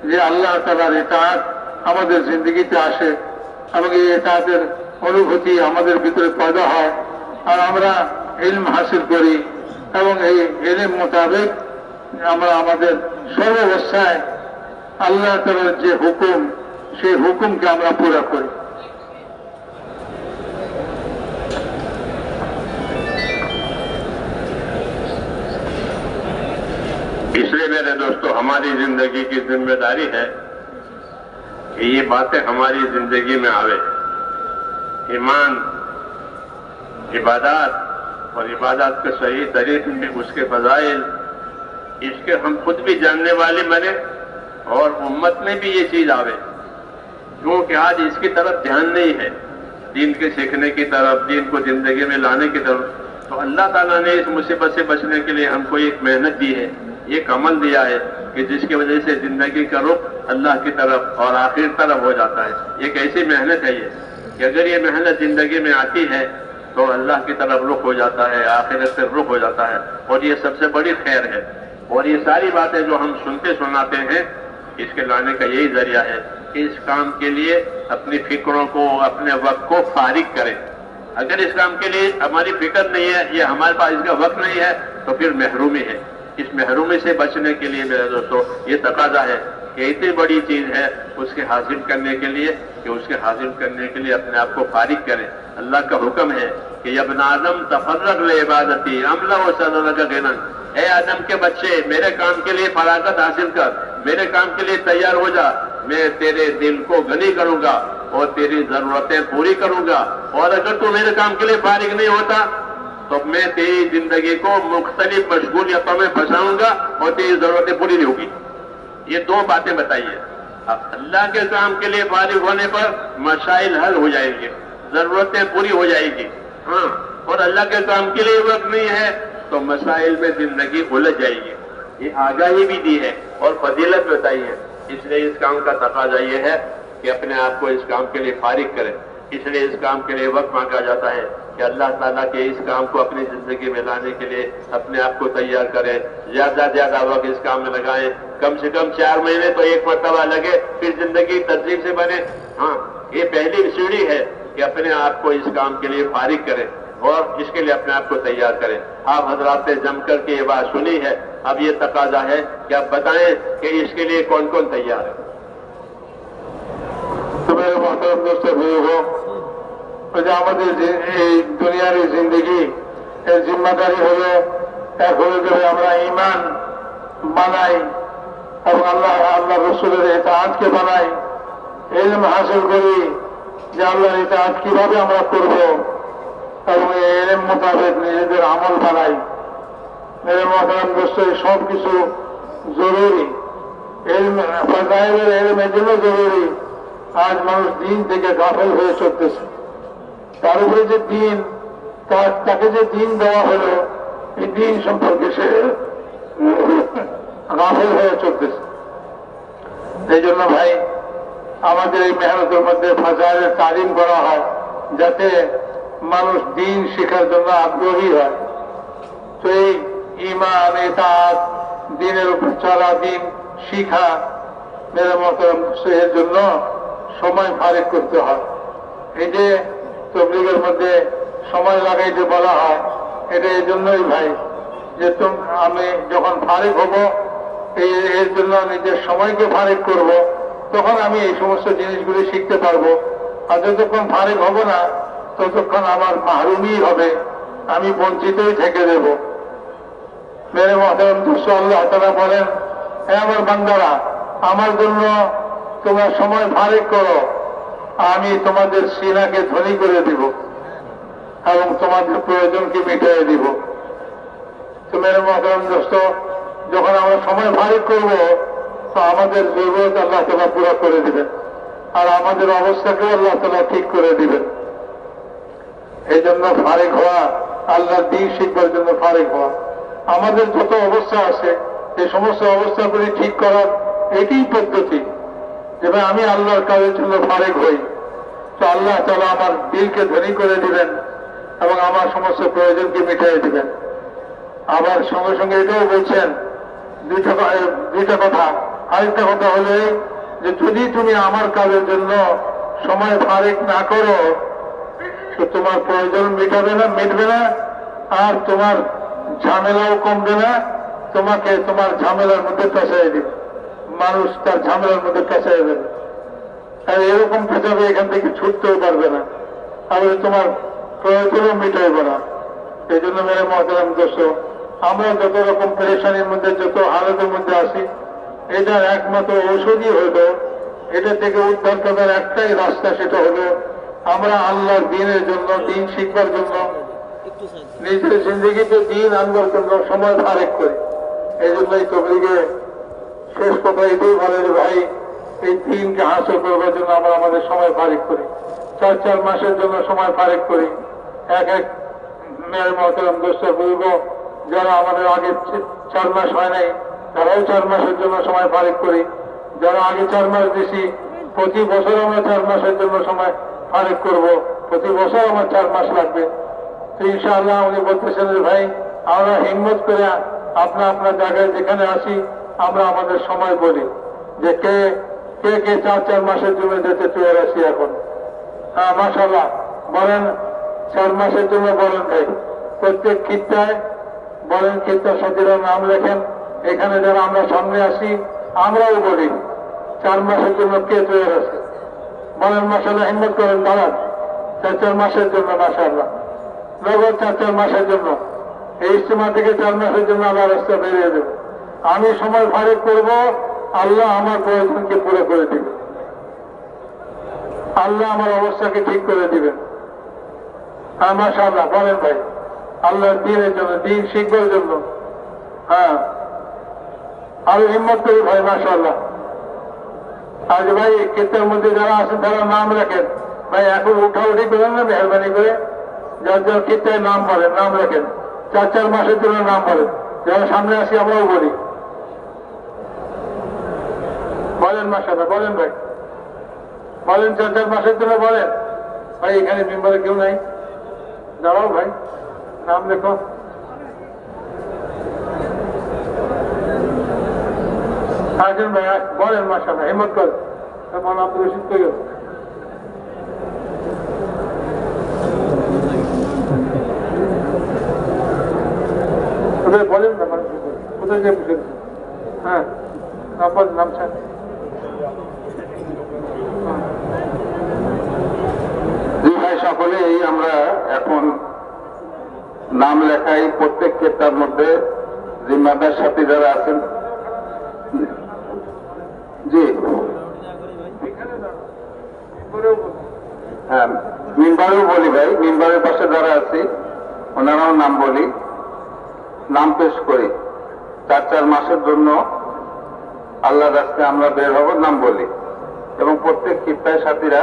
যে আল্লাহ তাআলার ইতাআত আমাদের জিন্দগিতে আসে এবং এই ইতাআতের অনুভূতি আমাদের ভিতরে পয়দা হয়, আর আমরা ইলম হাসিল করি এবং এই ইলম মোতাবেক আমরা আমাদের সর্বাবস্থায় আল্লাহ তাআলার যে হুকুম, সেই হুকুমকে আমরা পুরা করি। इसलिए मेरे दोस्तों, हमारी जिंदगी की जिम्मेदारी है कि ये बातें हमारी जिंदगी में आवे। ईमान, इबादत और इबादत के सही तरीके में उसके फजाइल, इसके हम खुद भी जानने वाले बने और उम्मत में भी ये चीज आवे, क्योंकि आज इसकी तरफ ध्यान नहीं है, दीन के सीखने की तरफ, दीन को जिंदगी में लाने की तरफ। तो अल्लाह ताला ने इस मुसीबत से बचने के लिए हमको एक मेहनत दी है, एक अमल दिया है कि जिसकी वजह से जिंदगी का रुख अल्लाह की तरफ और आखिर तरफ हो जाता है। एक ऐसी मेहनत है ये कि अगर ये मेहनत जिंदगी में आती है तो अल्लाह की तरफ रुख हो जाता है, आखिरत से रुख हो जाता है, और ये सबसे बड़ी खैर है। और ये सारी बातें जो हम सुनते सुनाते हैं, इसके लाने का यही जरिया है कि इस काम के लिए अपनी फिक्रों को, अपने वक्त को फारिग करें। अगर इस काम के लिए हमारी फिक्र नहीं है, ये हमारे पास इसका वक्त नहीं है, तो फिर महरूमी है। इस महरूमी से बचने के लिए मेरे दोस्तों ये तकाजा है कि इतनी बड़ी चीज है, उसके हासिल करने के लिए अपने आप को फारिग करें। अल्लाह का हुक्म है कि यब्न आदम तफर्रग ले इबादती अमला व सदरका गिनन, ए आदम के बच्चे, मेरे काम के लिए फरागत हासिल कर, मेरे काम के लिए तैयार हो जा, मैं तेरे दिल को गनी करूंगा और तेरी जरूरतें पूरी करूंगा। और अगर तू मेरे काम के लिए फारिग नहीं होता तो मैं तेरी जिंदगी को मुख्तलिफ मशगूलियतों में फंसाऊंगा और तेरी जरूरतें पूरी नहीं होगी। ये दो बातें बताइए। अब अल्लाह के काम के लिए फारिग होने पर मसाइल हल हो जाएंगे, जरूरतें पूरी हो जाएगी। हाँ, और अल्लाह के काम के लिए वक्त नहीं है तो मसाइल में जिंदगी उलझ जाएगी। ये आगाही भी दी है और फजीलत बताई है। इसलिए इस काम का तकाजा ये है कि अपने आप को इस काम के लिए फारिग करें। इसलिए इस काम के लिए वक्त मांगा जाता है कि अल्लाह ताला के इस काम को अपनी जिंदगी में लाने के लिए अपने आप को तैयार करें, ज्यादा ज्यादा वक्त इस काम में लगाएं। कम से कम 4 महीने तो एक मरतबा लगे, फिर जिंदगी तर्जीब से बने। हाँ, ये पहली सीढ़ी है कि अपने आप को इस काम के लिए फारिग करें और इसके लिए अपने आप को तैयार करें। आप हजरात ने जम करके ये बात सुनी है, अब ये तकाजा है कि आप बताएं कि इसके लिए कौन कौन तैयार है। तो मेरे मोहतरम दोस्तों बुजुर्गों, আমাদের এই দুনিয়ার জিন্দগি এর জিম্মাদারি হলো এক হলো যে আমরা ঈমান বানাই এবং আল্লাহ রসুলের ইতাআতকে বানাই, ইলম হাসিল করি যে আল্লাহর ইতাআত কিভাবে আমরা করব এবং এই ইলম মোতাবেক নিজেদের আমল বানাই। মেরে মোহতারাম দোস্ত, সব কিছু জরুরি। ইলম ফাজাইলের ইলম এর জন্য জরুরি। আজ মানুষ দিন থেকে গাফেল হয়ে চলতেছে। তার উপরে যে দিন, তাকে যে দিন দেওয়া হলো এই দিন সম্পর্কে সে গাফেল হয়ে চলতেছে। এই জন্য ভাই আমাদের এই মেহনতের মধ্যে ফাজাইলের তালিম করা হয় যাতে মানুষ দিন শেখার জন্য আগ্রহী হয়। তো এই ঈমান, ইতাআত, দিনের উপর চলা, দিন শিখা মেরে মোহতরম এর জন্য সময় ফারিগ করতে হয়। এই যে তবলিগের মধ্যে সময় লাগাইতে বলা হয়, এটা এই জন্যই ভাই যে আমি যখন ফারিগ হব এর জন্য নিজের সময়কে ফারিগ করব, তখন আমি এই সমস্ত জিনিসগুলি শিখতে পারবো। আর যতক্ষণ ফারিগ হব না ততক্ষণ আমার মাহরুমই হবে, আমি বঞ্চিতই থেকে দেব। মেরে মোহতরম দোস্ত, আল্লাহ তাআলা বলেন, হে আমার বান্দারা, আমার জন্য তোমরা সময় ফারিগ করো, আমি তোমাদের সিনাকে ধনী করে দিব এবং তোমাদের প্রয়োজনকে মিটিয়ে দিব। তো মেরে মোহতরম দোস্ত, যখন আমরা সময় ফারিগ করব তো আমাদের জরুরত আল্লাহ তাআলা পুরো করে দিবেন আর আমাদের অবস্থাকেও আল্লাহ তাআলা ঠিক করে দিবেন। এই জন্য ফারিগ হওয়া, আল্লাহর দ্বীন শিখবার জন্য ফারিগ হওয়া। আমাদের যত অবস্থা আছে এই সমস্ত অবস্থাগুলি ঠিক করার এটাই পদ্ধতি। যেভাবে আমি আল্লাহর কাজের জন্য ফারিগ হই তো আল্লাহ তাআলা আমার দিলকে ধনী করে দিবেন এবং আমার সমস্ত প্রয়োজনকে মিটিয়ে দিবেন। আবার সঙ্গে সঙ্গে এটাও বলছেন দুইটা কথা। আরেকটা কথা হলে যে যদি তুমি আমার কাজের জন্য সময় ফারিগ না করো তো তোমার প্রয়োজন মিটবে না আর তোমার ঝামেলাও কমবে না, তোমাকে তোমার ঝামেলার মধ্যে পেঁচাই দিবে, মানুষ তার ঝামেলার মধ্যে পেঁচাই দেবে। আর এরকম পেঁচাবে এখান থেকে ছুটতেও পারবে না, তাহলে তোমার প্রয়োজনও মিটাইবে না। এই জন্য মেরে মোহতারাম দোস্ত, আমরা যত রকম পেরেশানির মধ্যে, যত হালতের মধ্যে আসি, এটার একমাত্র ঔষধই হলো, এটা থেকে উদ্ধার করার একটাই রাস্তা, সেটা হলো আমরা আল্লাহর দ্বীনের জন্য, দ্বীন শিখবার জন্য, নিজের জিন্দগিতে দ্বীন আনবার জন্য সময় ফারিগ করি। এই জন্যই তবলিগে শেষ কথা এটাই বলে যে ভাই, এই দ্বীনকে হাসিল করবার জন্য আমরা আমাদের সময় ফারিগ করি। 4 মাসের জন্য সময় ফারিগ করি। এক মেয়ের মোহতারাম দোস্ত বলবো, যারা আমাদের আগে 4 মাস হয় নাই তারাও 4 মাসের জন্য সময় ফারিগ করি। যারা আগে 4 মাস দিছি, প্রতি বছর আমরা 4 মাসের জন্য সময় ফারিগ করব, প্রতি বছর আমার 4 মাস লাগবে। তো ইনশাআল্লাহ উনি বলতেছেন যে ভাই, আমরা হিম্মত করে আপনার জায়গায় যেখানে আসি আমরা আমাদের সময় বলি যে কে 4 মাসের জন্য যেতে তৈরি আছি এখন। হ্যাঁ, মাশাআল্লাহ বলেন, 4 মাসের জন্য বলেন ভাই। প্রত্যেক খিত্তায় বলেন, খিত্তা সাথীরা নাম লেখেন। এখানে যারা আমরা সামনে আসি আমরাও বলি 4 মাসের জন্য কে তৈরি আছে বলেন। মাশাআল্লাহ, হিম্মত করেন, দাঁড়ান। 4 মাসের জন্য মাশাআল্লাহ, নগদ 4 মাসের জন্য। এই ইজতিমা থেকে 4 মাসের জন্য আবার রাস্তা বেরিয়ে দেব। আমি সময় ফারিগ করব, আল্লাহ আমার প্রয়োজনকে পুরো করে দিবে। আল্লাহ আমার অবস্থাকে ঠিক করে দিবেন। হ্যাঁ মাশাআল্লাহ, বলেন ভাই, আল্লাহর দিনের জন্য, দিন শিখবার জন্য। হ্যাঁ, আরো হিম্মত করি ভাই, মাশাআল্লাহ। আজ ভাই ক্ষেত্রের মধ্যে যারা আছেন তারা নাম রাখেন ভাই, এখন উঠাউঠি করেন না, মেহরবানি করে যার যার ক্ষেত্রে নাম বলেন, নাম রাখেন, 4 মাসের জন্য নাম বলেন, যারা সামনে আসি আমরাও বলি। বলেন মাশাআল্লাহ, বলেন ভাই, বলেন 4 মাসের জন্য বলেন ভাই। এখানে মেম্বারে কেউ নাই, দাঁড়াও ভাই, নাম লেখো। আসেন ভাই, বলেন মাশাআল্লাহ, হিম্মত কর। মন আব্দুল রশিদ কই গেল? বলেন না, মানুষ কোথায় যে বুঝে। হ্যাঁ, নাম ছাড়। জি ভাই, সকলেই আমরা এখন নাম লেখাই। প্রত্যেক ক্ষেত্রের মধ্যে জিম্মাদার সাথে যারা আছেন, জি হ্যাঁ, মিম্বারেও বলি ভাই, মিম্বারের পাশে যারা আছি ওনারাও নাম বলি, নাম পেশ করি। 4 মাসের জন্য আল্লাহর রাস্তায় আমরা বের হব, নাম বলি। এবং প্রত্যেক খিত্তায় সাথীরা,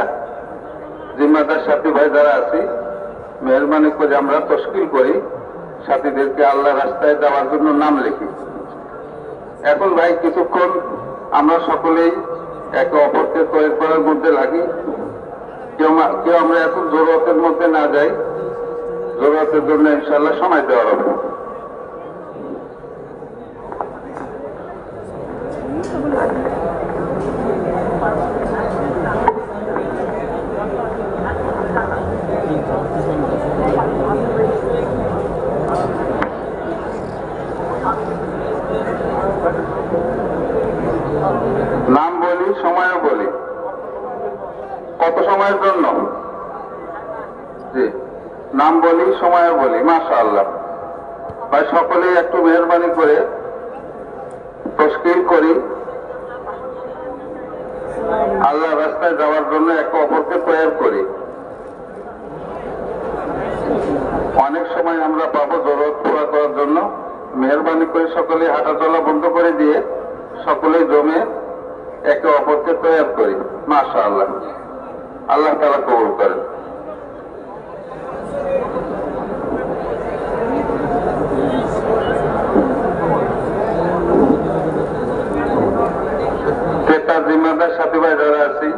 জিম্মাদার সাথী ভাই যারা আছি, মেহরবানি করে আমরা তশকিল করি, সাথীদেরকে আল্লাহ রাস্তায় যাওয়ার জন্য নাম লিখি। এখন ভাই কিছুক্ষণ আমরা সকলেই একে অপরকে তৈরি করার মধ্যে লাগি। কেউ আমরা এখন জরুরতের মধ্যে না যাই, জরুরতের জন্য ইনশাআল্লাহ সময় দেওয়া হবে। নাম বলি, সময়ও বলি। কত সময়ের জন্য? জি, নাম বলি, সময়ও বলি। মাশাআল্লাহ ভাই, সকলেই একটু মেহরবানি করে তশকিল করি, আল্লাহ রাস্তায় যাওয়ার জন্য একে অপরকে তৈরি করি। অনেক সময় আমরা পাবো জরুরত পুরা করার জন্য। মেহরবানি করে সকলে হাঁটা চলা বন্ধ করে দিয়ে সকলেই জমে একে অপরকে তৈরি করি। মাশাআল্লাহ, আল্লাহ তাআলা কবুল করেন। ক্রেতার জিম্মাদার সাথী ভাই যারা আছি,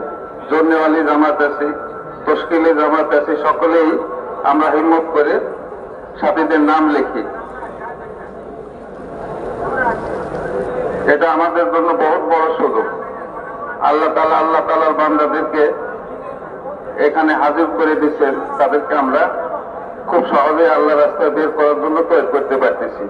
জন্যওয়ালি জামাত আছি, তশকিলে জামাত আছি, সকলেই আমরা হিম্মত করে সাথীদের নাম লিখি। এটা আমাদের জন্য বহুত বড় সুযোগ। আল্লাহ তাআলার বান্দাদেরকে এখানে হাজির করে দিচ্ছেন, তাদেরকে আমরা খুব সহজেই আল্লাহ রাস্তায় বের করার জন্য তৈরি করতে পারতেছি।